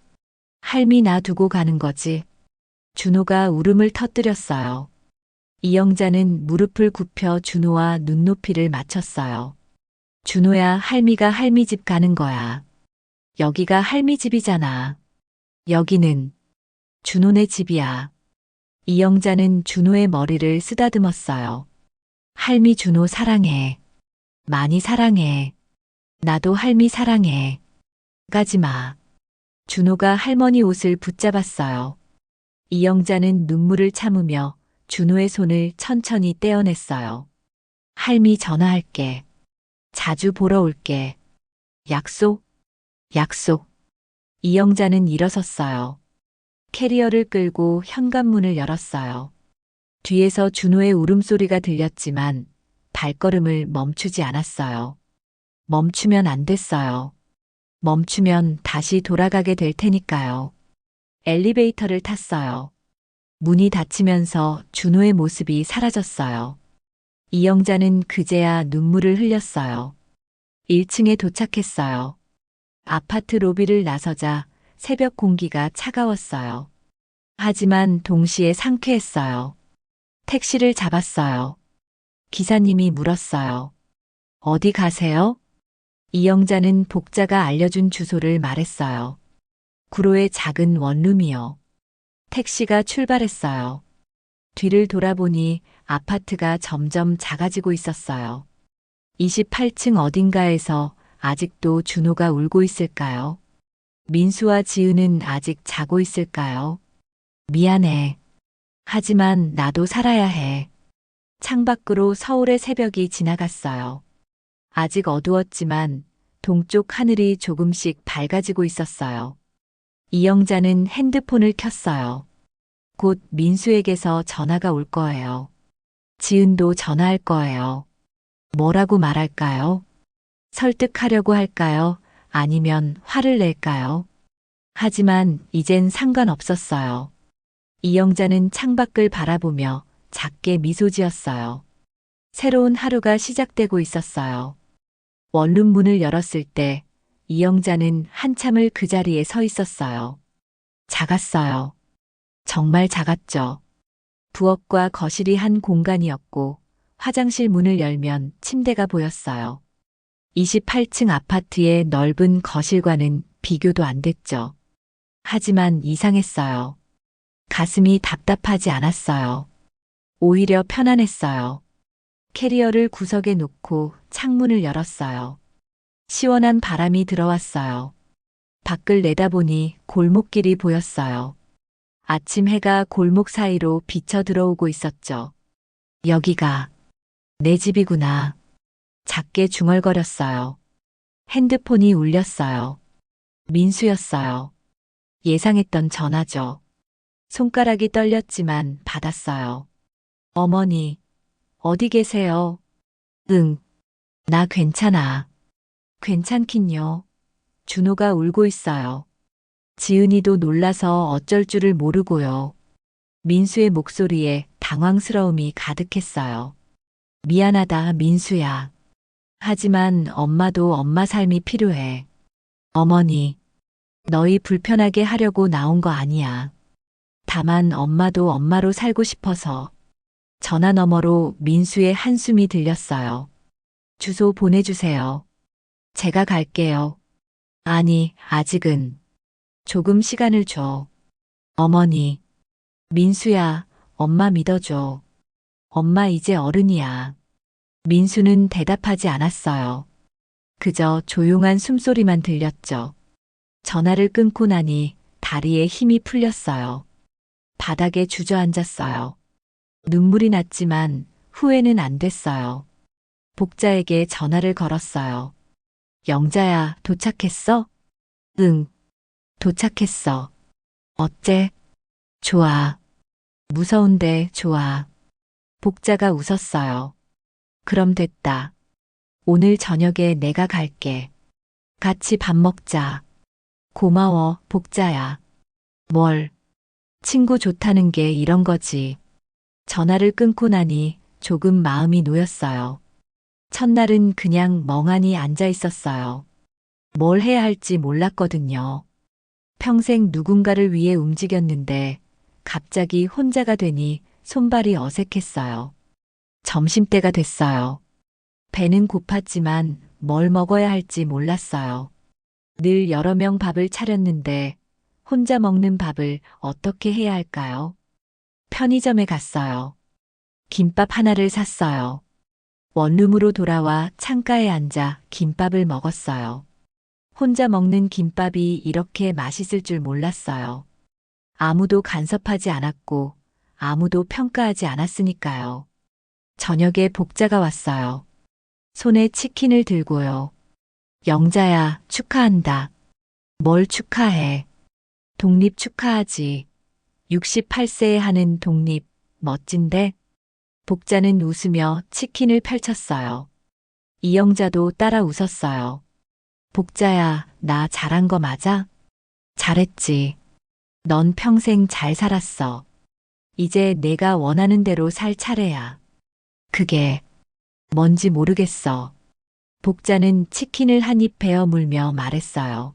할미 나 두고 가는 거지. 준호가 울음을 터뜨렸어요. 이영자는 무릎을 굽혀 준호와 눈높이를 맞췄어요. 준호야, 할미가 할미 집 가는 거야. 여기가 할미 집이잖아. 여기는 준호네 집이야. 이영자는 준호의 머리를 쓰다듬었어요. 할미 준호 사랑해. 많이 사랑해. 나도 할미 사랑해. 가지 마. 준호가 할머니 옷을 붙잡았어요. 이영자는 눈물을 참으며 준호의 손을 천천히 떼어냈어요. 할미 전화할게. 자주 보러 올게. 약속? 약속. 이영자는 일어섰어요. 캐리어를 끌고 현관문을 열었어요. 뒤에서 준호의 울음소리가 들렸지만 발걸음을 멈추지 않았어요. 멈추면 안 됐어요. 멈추면 다시 돌아가게 될 테니까요. 엘리베이터를 탔어요. 문이 닫히면서 준호의 모습이 사라졌어요. 이영자는 그제야 눈물을 흘렸어요. 1층에 도착했어요. 아파트 로비를 나서자 새벽 공기가 차가웠어요. 하지만 동시에 상쾌했어요. 택시를 잡았어요. 기사님이 물었어요. 어디 가세요? 이영자는 복자가 알려준 주소를 말했어요. 구로의 작은 원룸이요. 택시가 출발했어요. 뒤를 돌아보니 아파트가 점점 작아지고 있었어요. 28층 어딘가에서 아직도 준호가 울고 있을까요? 민수와 지은은 아직 자고 있을까요? 미안해. 하지만 나도 살아야 해. 창밖으로 서울의 새벽이 지나갔어요. 아직 어두웠지만 동쪽 하늘이 조금씩 밝아지고 있었어요. 이영자는 핸드폰을 켰어요. 곧 민수에게서 전화가 올 거예요. 지은도 전화할 거예요. 뭐라고 말할까요? 설득하려고 할까요? 아니면 화를 낼까요? 하지만 이젠 상관없었어요. 이영자는 창밖을 바라보며 작게 미소 지었어요. 새로운 하루가 시작되고 있었어요. 원룸 문을 열었을 때 이영자는 한참을 그 자리에 서 있었어요. 작았어요. 정말 작았죠. 부엌과 거실이 한 공간이었고 화장실 문을 열면 침대가 보였어요. 28층 아파트의 넓은 거실과는 비교도 안 됐죠. 하지만 이상했어요. 가슴이 답답하지 않았어요. 오히려 편안했어요. 캐리어를 구석에 놓고 창문을 열었어요. 시원한 바람이 들어왔어요. 밖을 내다보니 골목길이 보였어요. 아침 해가 골목 사이로 비쳐 들어오고 있었죠. 여기가 내 집이구나. 작게 중얼거렸어요. 핸드폰이 울렸어요. 민수였어요. 예상했던 전화죠. 손가락이 떨렸지만 받았어요. 어머니, 어디 계세요? 응, 나 괜찮아. 괜찮긴요. 준호가 울고 있어요. 지은이도 놀라서 어쩔 줄을 모르고요. 민수의 목소리에 당황스러움이 가득했어요. 미안하다, 민수야. 하지만 엄마도 엄마 삶이 필요해. 어머니, 너희 불편하게 하려고 나온 거 아니야. 다만 엄마도 엄마로 살고 싶어서. 전화 너머로 민수의 한숨이 들렸어요. 주소 보내주세요. 제가 갈게요. 아니, 아직은. 조금 시간을 줘. 어머니. 민수야, 엄마 믿어줘. 엄마 이제 어른이야. 민수는 대답하지 않았어요. 그저 조용한 숨소리만 들렸죠. 전화를 끊고 나니 다리에 힘이 풀렸어요. 바닥에 주저앉았어요. 눈물이 났지만 후회는 안 됐어요. 복자에게 전화를 걸었어요. 영자야, 도착했어? 응, 도착했어. 어째? 좋아. 무서운데 좋아. 복자가 웃었어요. 그럼 됐다. 오늘 저녁에 내가 갈게. 같이 밥 먹자. 고마워, 복자야. 뭘? 친구 좋다는 게 이런 거지. 전화를 끊고 나니 조금 마음이 놓였어요. 첫날은 그냥 멍하니 앉아 있었어요. 뭘 해야 할지 몰랐거든요. 평생 누군가를 위해 움직였는데 갑자기 혼자가 되니 손발이 어색했어요. 점심때가 됐어요. 배는 고팠지만 뭘 먹어야 할지 몰랐어요. 늘 여러 명 밥을 차렸는데 혼자 먹는 밥을 어떻게 해야 할까요? 편의점에 갔어요. 김밥 하나를 샀어요. 원룸으로 돌아와 창가에 앉아 김밥을 먹었어요. 혼자 먹는 김밥이 이렇게 맛있을 줄 몰랐어요. 아무도 간섭하지 않았고 아무도 평가하지 않았으니까요. 저녁에 복자가 왔어요. 손에 치킨을 들고요. 영자야, 축하한다. 뭘 축하해? 독립 축하하지. 68세에 하는 독립, 멋진데? 복자는 웃으며 치킨을 펼쳤어요. 이영자도 따라 웃었어요. 복자야, 나 잘한 거 맞아? 잘했지. 넌 평생 잘 살았어. 이제 내가 원하는 대로 살 차례야. 그게 뭔지 모르겠어. 복자는 치킨을 한 입 베어 물며 말했어요.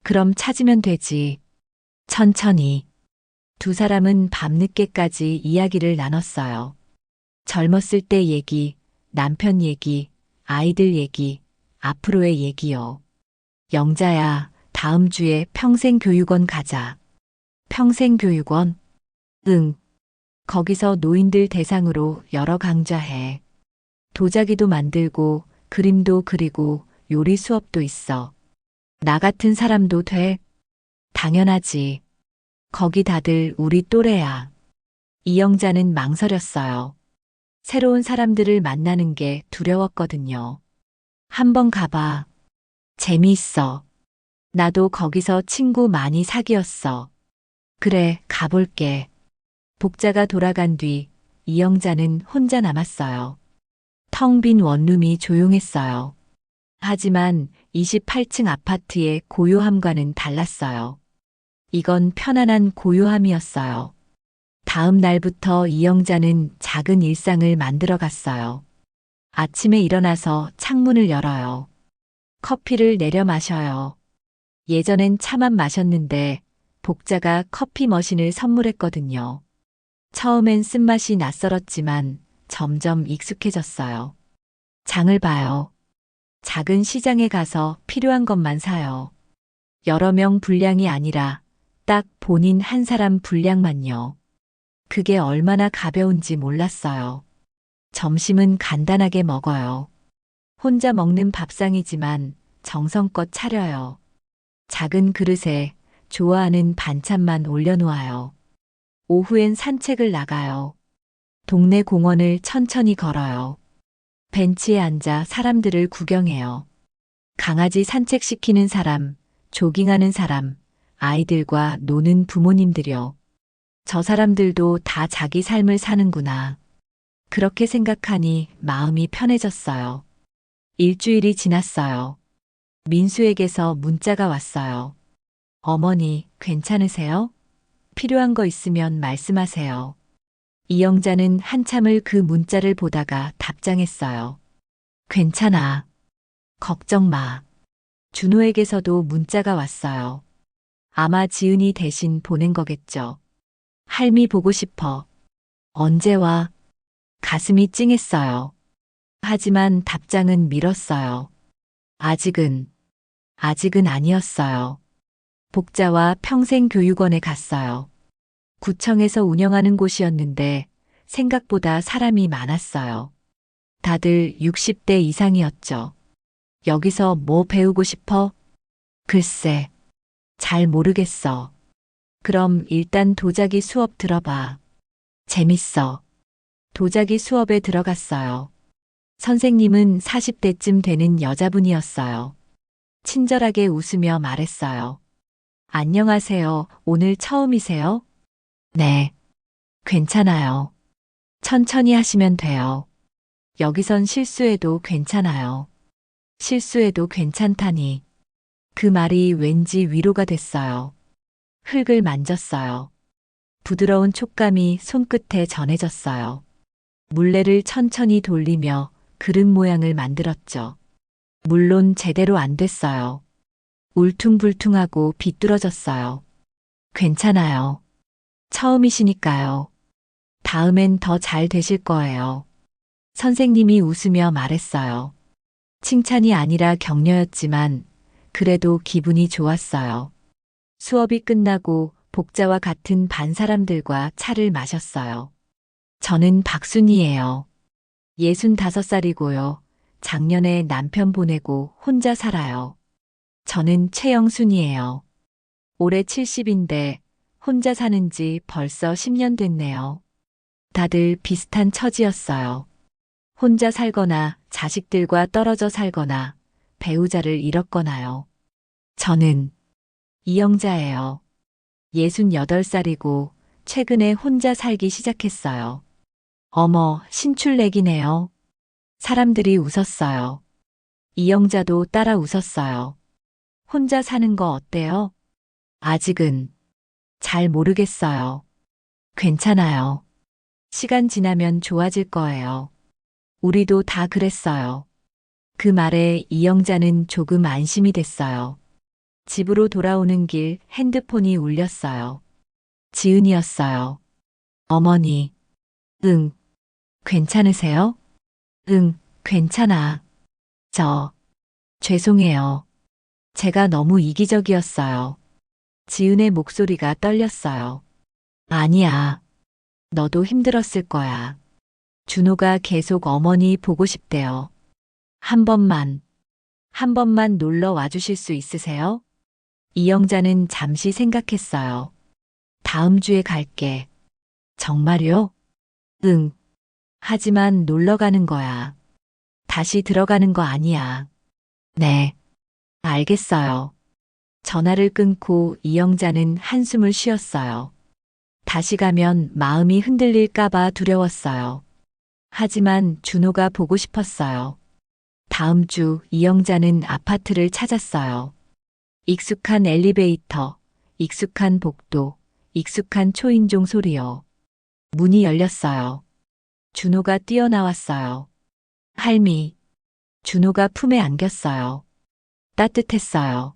그럼 찾으면 되지. 천천히. 두 사람은 밤늦게까지 이야기를 나눴어요. 젊었을 때 얘기, 남편 얘기, 아이들 얘기, 앞으로의 얘기요. 영자야, 다음 주에 평생교육원 가자. 평생교육원? 응. 거기서 노인들 대상으로 여러 강좌해. 도자기도 만들고, 그림도 그리고, 요리 수업도 있어. 나 같은 사람도 돼? 당연하지. 거기 다들 우리 또래야. 이영자는 망설였어요. 새로운 사람들을 만나는 게 두려웠거든요. 한번 가봐. 재미있어. 나도 거기서 친구 많이 사귀었어. 그래, 가볼게. 복자가 돌아간 뒤 이영자는 혼자 남았어요. 텅 빈 원룸이 조용했어요. 하지만 28층 아파트의 고요함과는 달랐어요. 이건 편안한 고요함이었어요. 다음 날부터 이영자는 작은 일상을 만들어 갔어요. 아침에 일어나서 창문을 열어요. 커피를 내려 마셔요. 예전엔 차만 마셨는데 복자가 커피 머신을 선물했거든요. 처음엔 쓴맛이 낯설었지만 점점 익숙해졌어요. 장을 봐요. 작은 시장에 가서 필요한 것만 사요. 여러 명 분량이 아니라 딱 본인 한 사람 분량만요. 그게 얼마나 가벼운지 몰랐어요. 점심은 간단하게 먹어요. 혼자 먹는 밥상이지만 정성껏 차려요. 작은 그릇에 좋아하는 반찬만 올려놓아요. 오후엔 산책을 나가요. 동네 공원을 천천히 걸어요. 벤치에 앉아 사람들을 구경해요. 강아지 산책시키는 사람, 조깅하는 사람, 아이들과 노는 부모님들요. 저 사람들도 다 자기 삶을 사는구나. 그렇게 생각하니 마음이 편해졌어요. 일주일이 지났어요. 민수에게서 문자가 왔어요. 어머니, 괜찮으세요? 필요한 거 있으면 말씀하세요. 이영자는 한참을 그 문자를 보다가 답장했어요. 괜찮아. 걱정 마. 준호에게서도 문자가 왔어요. 아마 지은이 대신 보낸 거겠죠. 할미 보고 싶어. 언제 와? 가슴이 찡했어요. 하지만 답장은 미뤘어요. 아직은 아니었어요. 복자와 평생교육원에 갔어요. 구청에서 운영하는 곳이었는데 생각보다 사람이 많았어요. 다들 60대 이상이었죠. 여기서 뭐 배우고 싶어? 글쎄, 잘 모르겠어. 그럼 일단 도자기 수업 들어봐. 재밌어. 도자기 수업에 들어갔어요. 선생님은 40대쯤 되는 여자분이었어요. 친절하게 웃으며 말했어요. 안녕하세요. 오늘 처음이세요? 네. 괜찮아요. 천천히 하시면 돼요. 여기선 실수해도 괜찮아요. 실수해도 괜찮다니. 그 말이 왠지 위로가 됐어요. 흙을 만졌어요. 부드러운 촉감이 손끝에 전해졌어요. 물레를 천천히 돌리며 그릇 모양을 만들었죠. 물론 제대로 안 됐어요. 울퉁불퉁하고 비뚤어졌어요. 괜찮아요. 처음이시니까요. 다음엔 더 잘 되실 거예요. 선생님이 웃으며 말했어요. 칭찬이 아니라 격려였지만 그래도 기분이 좋았어요. 수업이 끝나고 복자와 같은 반 사람들과 차를 마셨어요. 저는 박순이에요. 65살이고요. 작년에 남편 보내고 혼자 살아요. 저는 최영순이에요. 올해 70인데 혼자 사는 지 벌써 10년 됐네요. 다들 비슷한 처지였어요. 혼자 살거나 자식들과 떨어져 살거나 배우자를 잃었거나요. 저는 이영자예요. 68살이고 최근에 혼자 살기 시작했어요. 어머, 신출내기네요. 사람들이 웃었어요. 이영자도 따라 웃었어요. 혼자 사는 거 어때요? 아직은 잘 모르겠어요. 괜찮아요. 시간 지나면 좋아질 거예요. 우리도 다 그랬어요. 그 말에 이영자는 조금 안심이 됐어요. 집으로 돌아오는 길 핸드폰이 울렸어요. 지은이었어요. 어머니. 응. 괜찮으세요? 응, 괜찮아. 죄송해요. 제가 너무 이기적이었어요. 지은의 목소리가 떨렸어요. 아니야. 너도 힘들었을 거야. 준호가 계속 어머니 보고 싶대요. 한 번만 놀러 와주실 수 있으세요? 이영자는 잠시 생각했어요. 다음 주에 갈게. 정말요? 응. 하지만 놀러 가는 거야. 다시 들어가는 거 아니야. 네. 알겠어요. 전화를 끊고 이영자는 한숨을 쉬었어요. 다시 가면 마음이 흔들릴까봐 두려웠어요. 하지만 준호가 보고 싶었어요. 다음 주 이영자는 아파트를 찾았어요. 익숙한 엘리베이터, 익숙한 복도, 익숙한 초인종 소리요. 문이 열렸어요. 준호가 뛰어나왔어요. 할미. 준호가 품에 안겼어요. 따뜻했어요.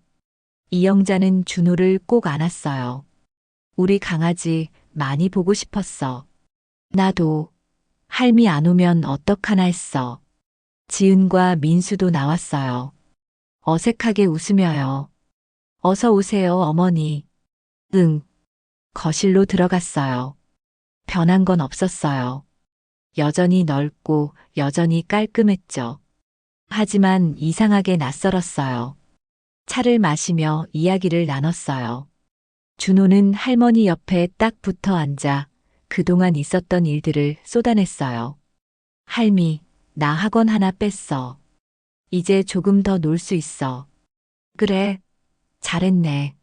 이영자는 준호를 꼭 안았어요. 우리 강아지 많이 보고 싶었어. 나도. 할미 안 오면 어떡하나 했어. 지은과 민수도 나왔어요. 어색하게 웃으며요. 어서 오세요, 어머니. 응. 거실로 들어갔어요. 변한 건 없었어요. 여전히 넓고 여전히 깔끔했죠. 하지만 이상하게 낯설었어요. 차를 마시며 이야기를 나눴어요. 준호는 할머니 옆에 딱 붙어 앉아 그동안 있었던 일들을 쏟아냈어요. 할미, 나 학원 하나 뺐어. 이제 조금 더 놀 수 있어. 그래, 잘했네.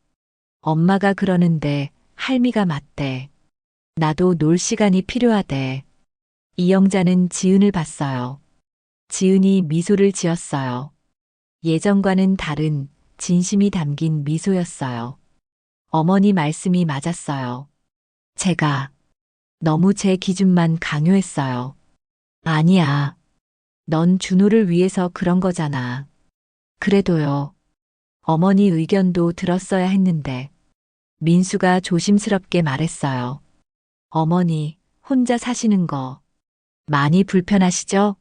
엄마가 그러는데 할미가 맞대. 나도 놀 시간이 필요하대. 이영자는 지은을 봤어요. 지은이 미소를 지었어요. 예전과는 다른 진심이 담긴 미소였어요. 어머니 말씀이 맞았어요. 제가 너무 제 기준만 강요했어요. 아니야. 넌 준호를 위해서 그런 거잖아. 그래도요. 어머니 의견도 들었어야 했는데. 민수가 조심스럽게 말했어요. 어머니, 혼자 사시는 거 많이 불편하시죠?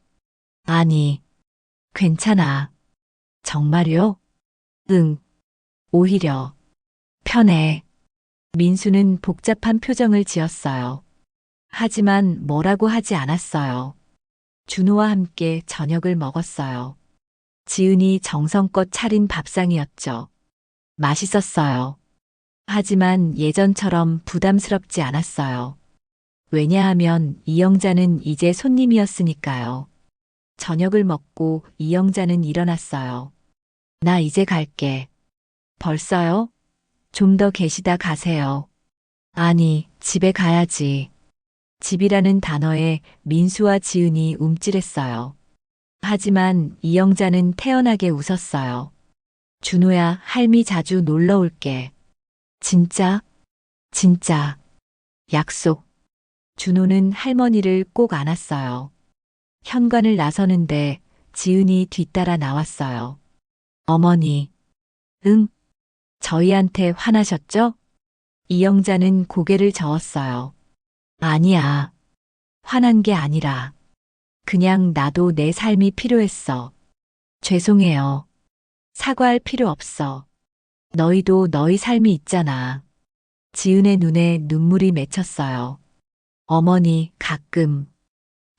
아니, 괜찮아. 정말요? 응, 오히려 편해. 민수는 복잡한 표정을 지었어요. 하지만 뭐라고 하지 않았어요. 준호와 함께 저녁을 먹었어요. 지은이 정성껏 차린 밥상이었죠. 맛있었어요. 하지만 예전처럼 부담스럽지 않았어요. 왜냐하면 이영자는 이제 손님이었으니까요. 저녁을 먹고 이영자는 일어났어요. 나 이제 갈게. 벌써요? 좀 더 계시다 가세요. 아니, 집에 가야지. 집이라는 단어에 민수와 지은이 움찔했어요. 하지만 이영자는 태연하게 웃었어요. 준호야, 할미 자주 놀러 올게. 진짜? 진짜. 약속. 준호는 할머니를 꼭 안았어요. 현관을 나서는데 지은이 뒤따라 나왔어요. 어머니. 응? 저희한테 화나셨죠? 이영자는 고개를 저었어요. 아니야. 화난 게 아니라. 그냥 나도 내 삶이 필요했어. 죄송해요. 사과할 필요 없어. 너희도 너희 삶이 있잖아. 지은의 눈에 눈물이 맺혔어요. 어머니,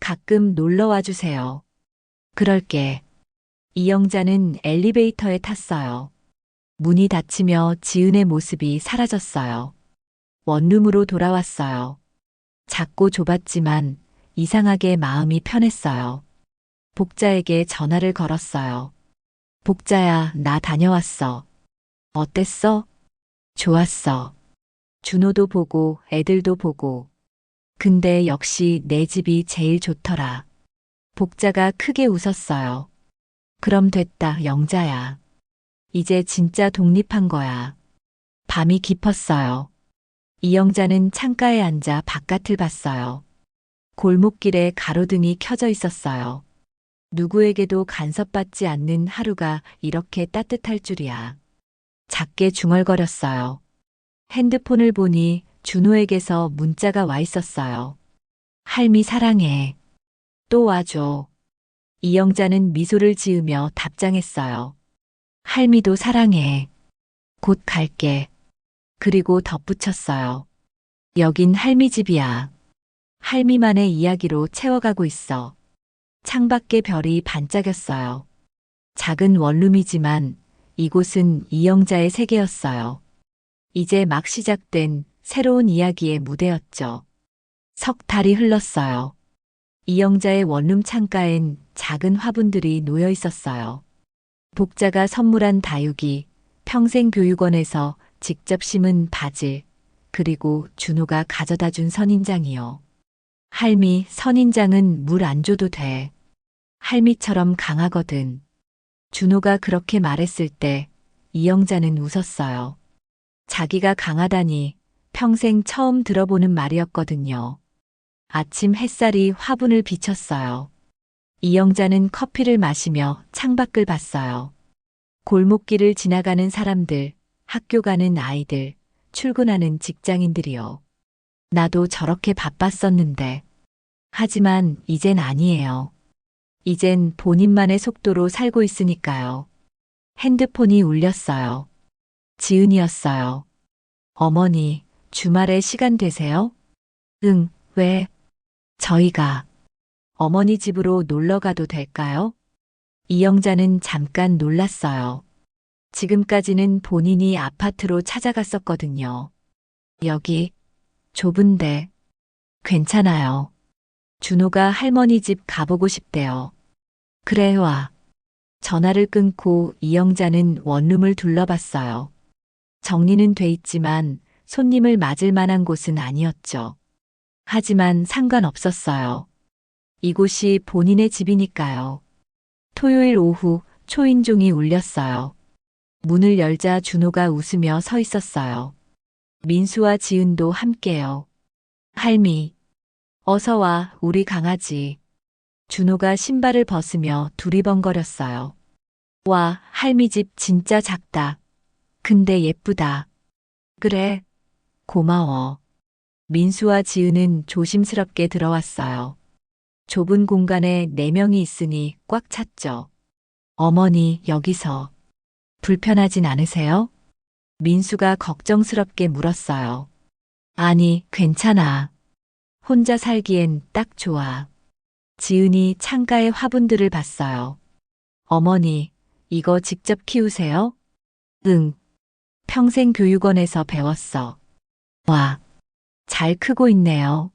가끔 놀러 와 주세요. 그럴게. 이영자는 엘리베이터에 탔어요. 문이 닫히며 지은의 모습이 사라졌어요. 원룸으로 돌아왔어요. 작고 좁았지만 이상하게 마음이 편했어요. 복자에게 전화를 걸었어요. 복자야, 나 다녀왔어. 어땠어? 좋았어. 준호도 보고 애들도 보고. 근데 역시 내 집이 제일 좋더라. 복자가 크게 웃었어요. 그럼 됐다, 영자야. 이제 진짜 독립한 거야. 밤이 깊었어요. 이영자는 창가에 앉아 바깥을 봤어요. 골목길에 가로등이 켜져 있었어요. 누구에게도 간섭받지 않는 하루가 이렇게 따뜻할 줄이야. 작게 중얼거렸어요. 핸드폰을 보니 준호에게서 문자가 와 있었어요. 할미 사랑해. 또 와줘. 이영자는 미소를 지으며 답장했어요. 할미도 사랑해. 곧 갈게. 그리고 덧붙였어요. 여긴 할미 집이야. 할미만의 이야기로 채워가고 있어. 창밖에 별이 반짝였어요. 작은 원룸이지만 이곳은 이영자의 세계였어요. 이제 막 시작된 새로운 이야기의 무대였죠. 석 달이 흘렀어요. 이영자의 원룸 창가엔 작은 화분들이 놓여 있었어요. 복자가 선물한 다육이, 평생교육원에서 직접 심은 바질, 그리고 준호가 가져다 준 선인장이요. 할미, 선인장은 물 안 줘도 돼. 할미처럼 강하거든. 준호가 그렇게 말했을 때 이영자는 웃었어요. 자기가 강하다니 평생 처음 들어보는 말이었거든요. 아침 햇살이 화분을 비쳤어요. 이영자는 커피를 마시며 창밖을 봤어요. 골목길을 지나가는 사람들, 학교 가는 아이들, 출근하는 직장인들이요. 나도 저렇게 바빴었는데. 하지만 이젠 아니에요. 이젠 본인만의 속도로 살고 있으니까요. 핸드폰이 울렸어요. 지은이었어요. 어머니, 주말에 시간 되세요? 응, 왜? 저희가 어머니 집으로 놀러 가도 될까요? 이영자는 잠깐 놀랐어요. 지금까지는 본인이 아파트로 찾아갔었거든요. 여기 좁은데 괜찮아요. 준호가 할머니 집 가보고 싶대요. 그래 와. 전화를 끊고 이영자는 원룸을 둘러봤어요. 정리는 돼 있지만 손님을 맞을 만한 곳은 아니었죠. 하지만 상관없었어요. 이곳이 본인의 집이니까요. 토요일 오후 초인종이 울렸어요. 문을 열자 준호가 웃으며 서 있었어요. 민수와 지은도 함께요. 할미, 어서 와, 우리 강아지. 준호가 신발을 벗으며 두리번거렸어요. 와, 할미 집 진짜 작다. 근데 예쁘다. 그래, 고마워. 민수와 지은은 조심스럽게 들어왔어요. 좁은 공간에 4명이 있으니 꽉 찼죠. 어머니, 여기서 불편하진 않으세요? 민수가 걱정스럽게 물었어요. 아니, 괜찮아. 혼자 살기엔 딱 좋아. 지은이 창가의 화분들을 봤어요. 어머니, 이거 직접 키우세요? 응. 평생 교육원에서 배웠어. 와, 잘 크고 있네요.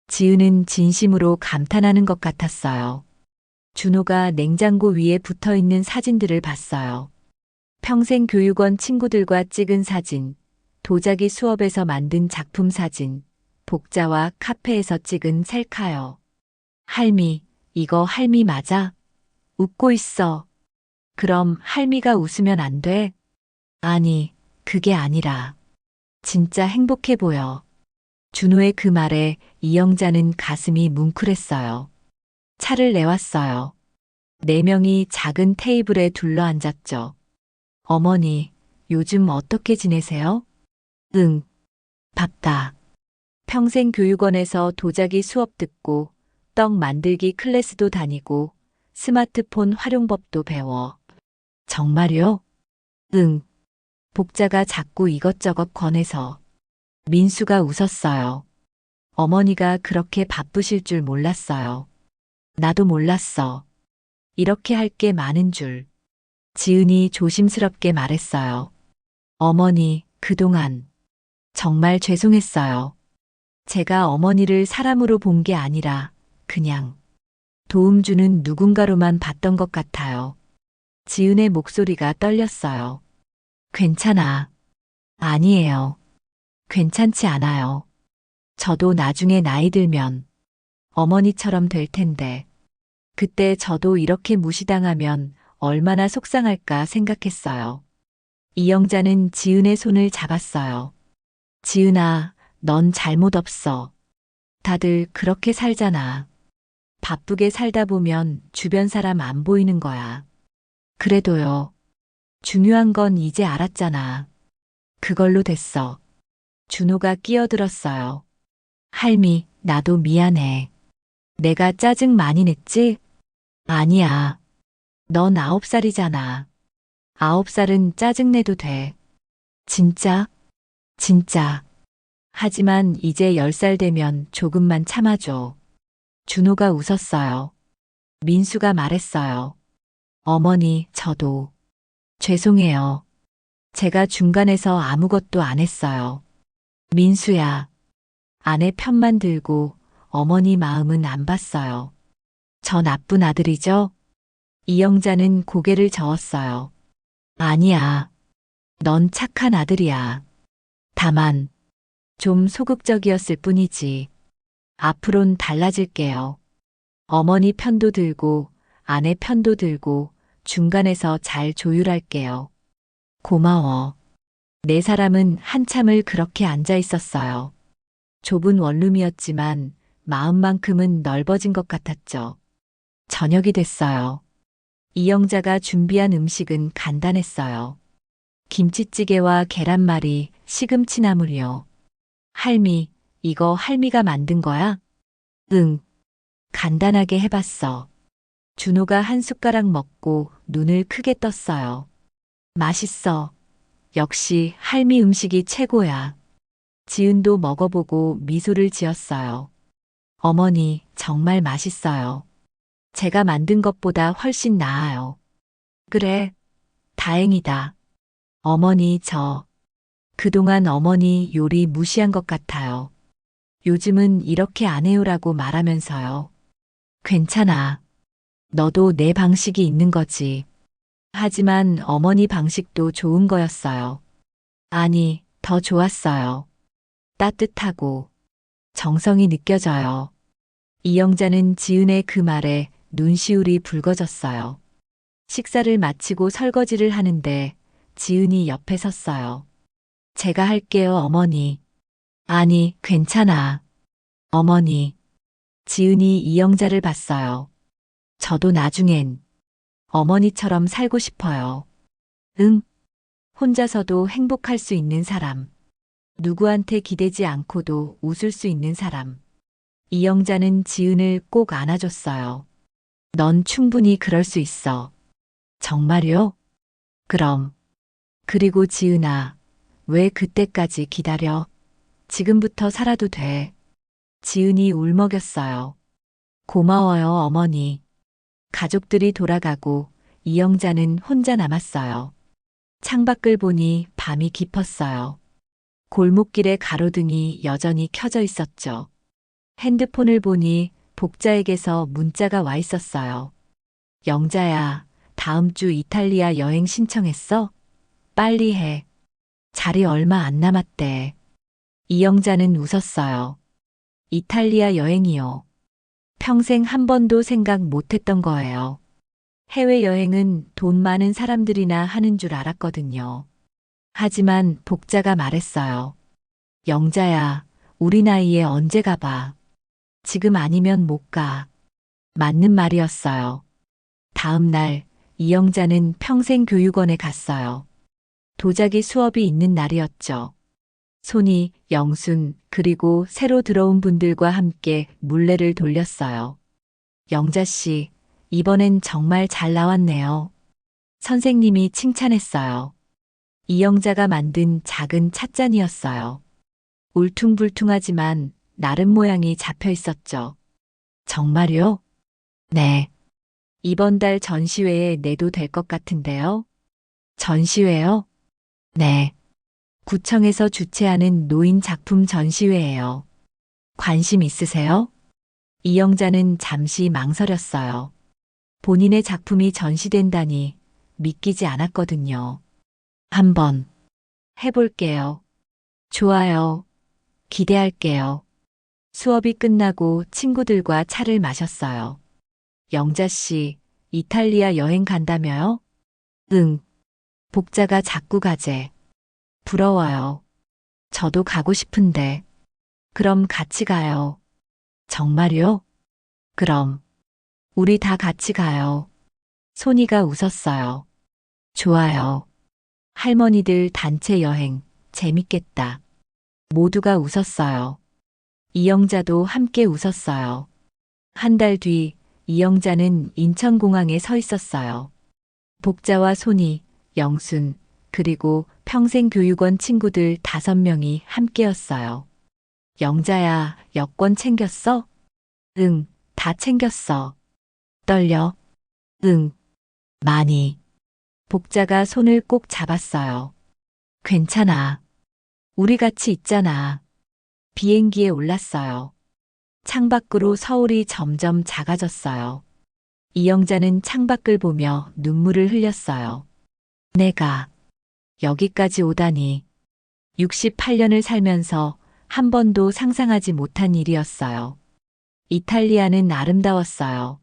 지은은 진심으로 감탄하는 것 같았어요. 준호가 냉장고 위에 붙어 있는 사진들을 봤어요. 평생 교육원 친구들과 찍은 사진, 도자기 수업에서 만든 작품 사진, 복자와 카페에서 찍은 셀카요. 할미, 이거 할미 맞아? 웃고 있어. 그럼 할미가 웃으면 안 돼? 아니, 그게 아니라. 진짜 행복해 보여. 준호의 그 말에 이영자는 가슴이 뭉클했어요. 차를 내왔어요. 4명이 작은 테이블에 둘러앉았죠. 어머니, 요즘 어떻게 지내세요? 응, 바빠. 평생 교육원에서 도자기 수업 듣고 떡 만들기 클래스도 다니고 스마트폰 활용법도 배워. 정말요? 응. 복자가 자꾸 이것저것 권해서. 민수가 웃었어요. 어머니가 그렇게 바쁘실 줄 몰랐어요. 나도 몰랐어. 이렇게 할 게 많은 줄. 지은이 조심스럽게 말했어요. 어머니, 그동안 정말 죄송했어요. 제가 어머니를 사람으로 본 게 아니라 그냥 도움 주는 누군가로만 봤던 것 같아요. 지은의 목소리가 떨렸어요. 괜찮아. 아니에요. 괜찮지 않아요. 저도 나중에 나이 들면 어머니처럼 될 텐데, 그때 저도 이렇게 무시당하면 얼마나 속상할까 생각했어요. 이영자는 지은의 손을 잡았어요. 지은아, 넌 잘못 없어. 다들 그렇게 살잖아. 바쁘게 살다 보면 주변 사람 안 보이는 거야. 그래도요. 중요한 건 이제 알았잖아. 그걸로 됐어. 준호가 끼어들었어요. 할미, 나도 미안해. 내가 짜증 많이 냈지? 아니야. 넌 9살이잖아. 9살은 짜증내도 돼. 진짜? 진짜. 하지만 이제 10살 되면 조금만 참아줘. 준호가 웃었어요. 민수가 말했어요. 어머니, 저도. 죄송해요. 제가 중간에서 아무것도 안 했어요. 민수야. 아내 편만 들고 어머니 마음은 안 봤어요. 저 나쁜 아들이죠? 이영자는 고개를 저었어요. 아니야. 넌 착한 아들이야. 다만, 좀 소극적이었을 뿐이지. 앞으론 달라질게요. 어머니 편도 들고, 아내 편도 들고, 중간에서 잘 조율할게요. 고마워. 네 사람은 한참을 그렇게 앉아 있었어요. 좁은 원룸이었지만 마음만큼은 넓어진 것 같았죠. 저녁이 됐어요. 이영자가 준비한 음식은 간단했어요. 김치찌개와 계란말이, 시금치 나물이요. 할미, 이거 할미가 만든 거야? 응, 간단하게 해봤어. 준호가 한 숟가락 먹고 눈을 크게 떴어요. 맛있어. 역시 할미 음식이 최고야. 지은도 먹어보고 미소를 지었어요. 어머니, 정말 맛있어요. 제가 만든 것보다 훨씬 나아요. 그래, 다행이다. 어머니, 그동안 어머니 요리 무시한 것 같아요. 요즘은 이렇게 안 해요라고 말하면서요. 괜찮아. 너도 내 방식이 있는 거지. 하지만 어머니 방식도 좋은 거였어요. 아니, 더 좋았어요. 따뜻하고 정성이 느껴져요. 이영자는 지은의 그 말에 눈시울이 붉어졌어요. 식사를 마치고 설거지를 하는데 지은이 옆에 섰어요. 제가 할게요, 어머니. 아니, 괜찮아. 어머니. 지은이 이영자를 봤어요. 저도 나중엔 어머니처럼 살고 싶어요. 응. 혼자서도 행복할 수 있는 사람. 누구한테 기대지 않고도 웃을 수 있는 사람. 이영자는 지은을 꼭 안아줬어요. 넌 충분히 그럴 수 있어. 정말요? 그럼. 그리고 지은아, 왜 그때까지 기다려? 지금부터 살아도 돼. 지은이 울먹였어요. 고마워요, 어머니. 가족들이 돌아가고 이영자는 혼자 남았어요. 창밖을 보니 밤이 깊었어요. 골목길에 가로등이 여전히 켜져 있었죠. 핸드폰을 보니 복자에게서 문자가 와 있었어요. 영자야, 다음 주 이탈리아 여행 신청했어? 빨리 해. 자리 얼마 안 남았대. 이영자는 웃었어요. 이탈리아 여행이요. 평생 한 번도 생각 못 했던 거예요. 해외여행은 돈 많은 사람들이나 하는 줄 알았거든요. 하지만 복자가 말했어요. 영자야, 우리 나이에 언제 가봐. 지금 아니면 못 가. 맞는 말이었어요. 다음 날, 이영자는 평생교육원에 갔어요. 도자기 수업이 있는 날이었죠. 손이, 영순, 그리고 새로 들어온 분들과 함께 물레를 돌렸어요. 영자 씨, 이번엔 정말 잘 나왔네요. 선생님이 칭찬했어요. 이영자가 만든 작은 찻잔이었어요. 울퉁불퉁하지만 나름 모양이 잡혀 있었죠. 정말요? 네. 이번 달 전시회에 내도 될 것 같은데요. 전시회요? 네. 구청에서 주최하는 노인 작품 전시회예요. 관심 있으세요? 이영자는 잠시 망설였어요. 본인의 작품이 전시된다니 믿기지 않았거든요. 한번 해볼게요. 좋아요. 기대할게요. 수업이 끝나고 친구들과 차를 마셨어요. 영자 씨, 이탈리아 여행 간다며요? 응. 복자가 자꾸 가재. 부러워요. 저도 가고 싶은데. 그럼 같이 가요. 정말요? 그럼. 우리 다 같이 가요. 소니가 웃었어요. 좋아요. 할머니들 단체 여행, 재밌겠다. 모두가 웃었어요. 이영자도 함께 웃었어요. 한 달 뒤, 이영자는 인천공항에 서 있었어요. 복자와 소니, 영순, 그리고 평생교육원 친구들 5명이 함께였어요. 영자야, 여권 챙겼어? 응, 다 챙겼어. 떨려? 응, 많이. 복자가 손을 꼭 잡았어요. 괜찮아. 우리 같이 있잖아. 비행기에 올랐어요. 창밖으로 서울이 점점 작아졌어요. 이영자는 창밖을 보며 눈물을 흘렸어요. 내가 여기까지 오다니. 68년을 살면서 한 번도 상상하지 못한 일이었어요. 이탈리아는 아름다웠어요.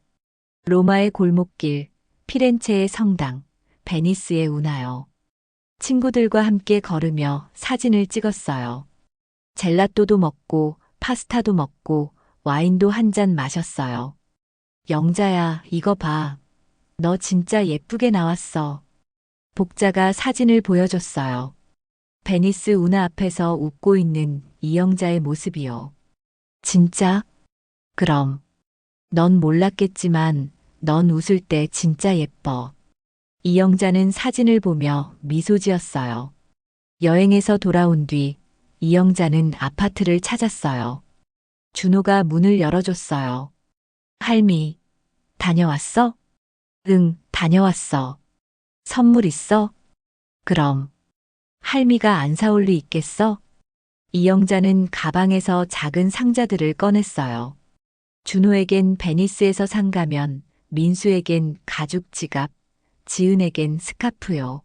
로마의 골목길, 피렌체의 성당, 베니스의 운하요. 친구들과 함께 걸으며 사진을 찍었어요. 젤라또도 먹고 파스타도 먹고 와인도 한 잔 마셨어요. 영자야, 이거 봐. 너 진짜 예쁘게 나왔어. 복자가 사진을 보여줬어요. 베니스 운하 앞에서 웃고 있는 이영자의 모습이요. 진짜? 그럼. 넌 몰랐겠지만 넌 웃을 때 진짜 예뻐. 이영자는 사진을 보며 미소 지었어요. 여행에서 돌아온 뒤 이영자는 아파트를 찾았어요. 준호가 문을 열어줬어요. 할미, 다녀왔어? 응, 다녀왔어. 선물 있어? 그럼. 할미가 안 사올 리 있겠어? 이영자는 가방에서 작은 상자들을 꺼냈어요. 준호에겐 베니스에서 산 가면, 민수에겐 가죽 지갑, 지은에겐 스카프요.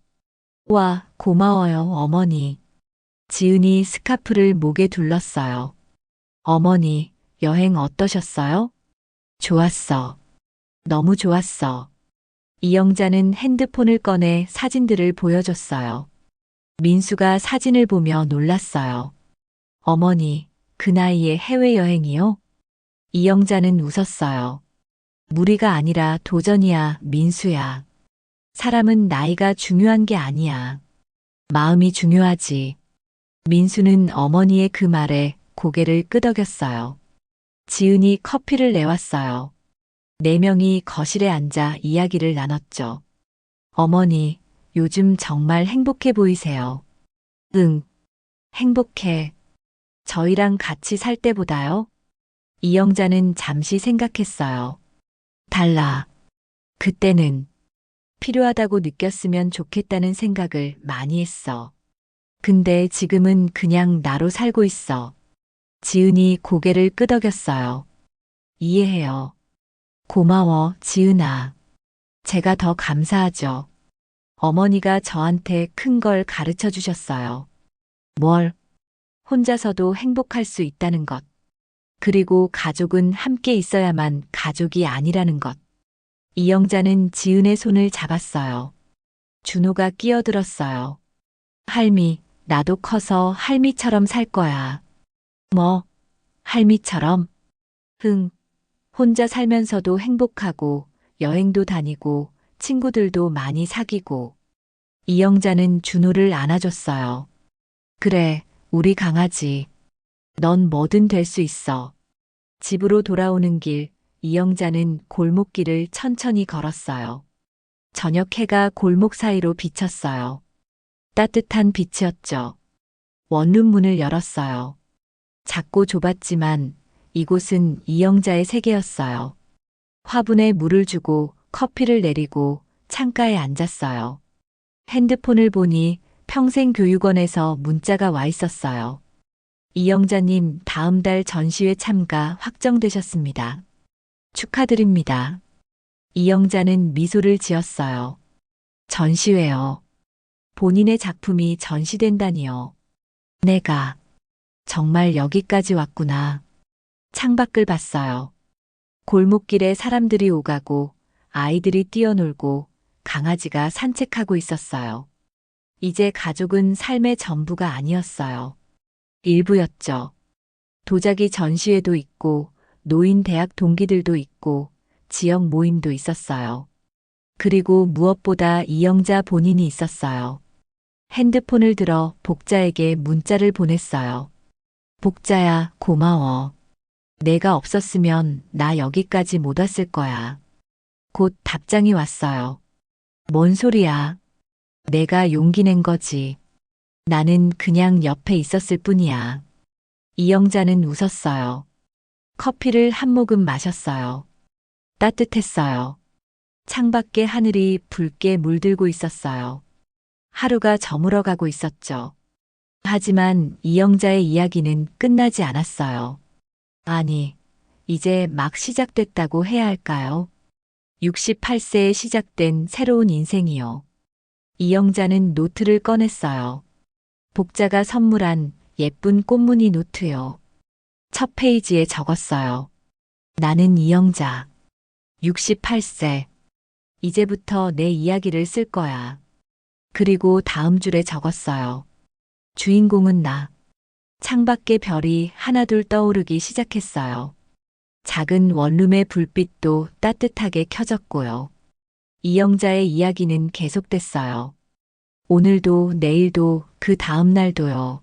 와, 고마워요, 어머니. 지은이 스카프를 목에 둘렀어요. 어머니, 여행 어떠셨어요? 좋았어. 너무 좋았어. 이영자는 핸드폰을 꺼내 사진들을 보여줬어요. 민수가 사진을 보며 놀랐어요. 어머니, 그 나이에 해외여행이요? 이영자는 웃었어요. 무리가 아니라 도전이야, 민수야. 사람은 나이가 중요한 게 아니야. 마음이 중요하지. 민수는 어머니의 그 말에 고개를 끄덕였어요. 지은이 커피를 내왔어요. 네 명이 거실에 앉아 이야기를 나눴죠. 어머니, 요즘 정말 행복해 보이세요. 응, 행복해. 저희랑 같이 살 때보다요? 이영자는 잠시 생각했어요. 달라. 그때는 필요하다고 느꼈으면 좋겠다는 생각을 많이 했어. 근데 지금은 그냥 나로 살고 있어. 지은이 고개를 끄덕였어요. 이해해요. 고마워, 지은아. 제가 더 감사하죠. 어머니가 저한테 큰 걸 가르쳐 주셨어요. 뭘? 혼자서도 행복할 수 있다는 것. 그리고 가족은 함께 있어야만 가족이 아니라는 것. 이영자는 지은의 손을 잡았어요. 준호가 끼어들었어요. 할미, 나도 커서 할미처럼 살 거야. 뭐, 할미처럼? 흥, 혼자 살면서도 행복하고, 여행도 다니고, 친구들도 많이 사귀고. 이영자는 준호를 안아줬어요. 그래, 우리 강아지. 넌 뭐든 될 수 있어. 집으로 돌아오는 길, 이영자는 골목길을 천천히 걸었어요. 저녁 해가 골목 사이로 비쳤어요. 따뜻한 빛이었죠. 원룸 문을 열었어요. 작고 좁았지만 이곳은 이영자의 세계였어요. 화분에 물을 주고 커피를 내리고 창가에 앉았어요. 핸드폰을 보니 평생교육원에서 문자가 와 있었어요. 이영자님, 다음 달 전시회 참가 확정되셨습니다. 축하드립니다. 이영자는 미소를 지었어요. 전시회요. 본인의 작품이 전시된다니요. 내가 정말 여기까지 왔구나. 창밖을 봤어요. 골목길에 사람들이 오가고 아이들이 뛰어놀고 강아지가 산책하고 있었어요. 이제 가족은 삶의 전부가 아니었어요. 일부였죠. 도자기 전시회도 있고 노인 대학 동기들도 있고 지역 모임도 있었어요. 그리고 무엇보다 이영자 본인이 있었어요. 핸드폰을 들어 복자에게 문자를 보냈어요. 복자야, 고마워. 내가 없었으면 나 여기까지 못 왔을 거야. 곧 답장이 왔어요. 뭔 소리야? 내가 용기 낸 거지. 나는 그냥 옆에 있었을 뿐이야. 이영자는 웃었어요. 커피를 한 모금 마셨어요. 따뜻했어요. 창밖에 하늘이 붉게 물들고 있었어요. 하루가 저물어가고 있었죠. 하지만 이영자의 이야기는 끝나지 않았어요. 아니, 이제 막 시작됐다고 해야 할까요? 68세에 시작된 새로운 인생이요. 이영자는 노트를 꺼냈어요. 복자가 선물한 예쁜 꽃무늬 노트요. 첫 페이지에 적었어요. 나는 이영자. 68세. 이제부터 내 이야기를 쓸 거야. 그리고 다음 줄에 적었어요. 주인공은 나. 창밖에 별이 하나둘 떠오르기 시작했어요. 작은 원룸의 불빛도 따뜻하게 켜졌고요. 이영자의 이야기는 계속됐어요. 오늘도 내일도 그 다음 날도요.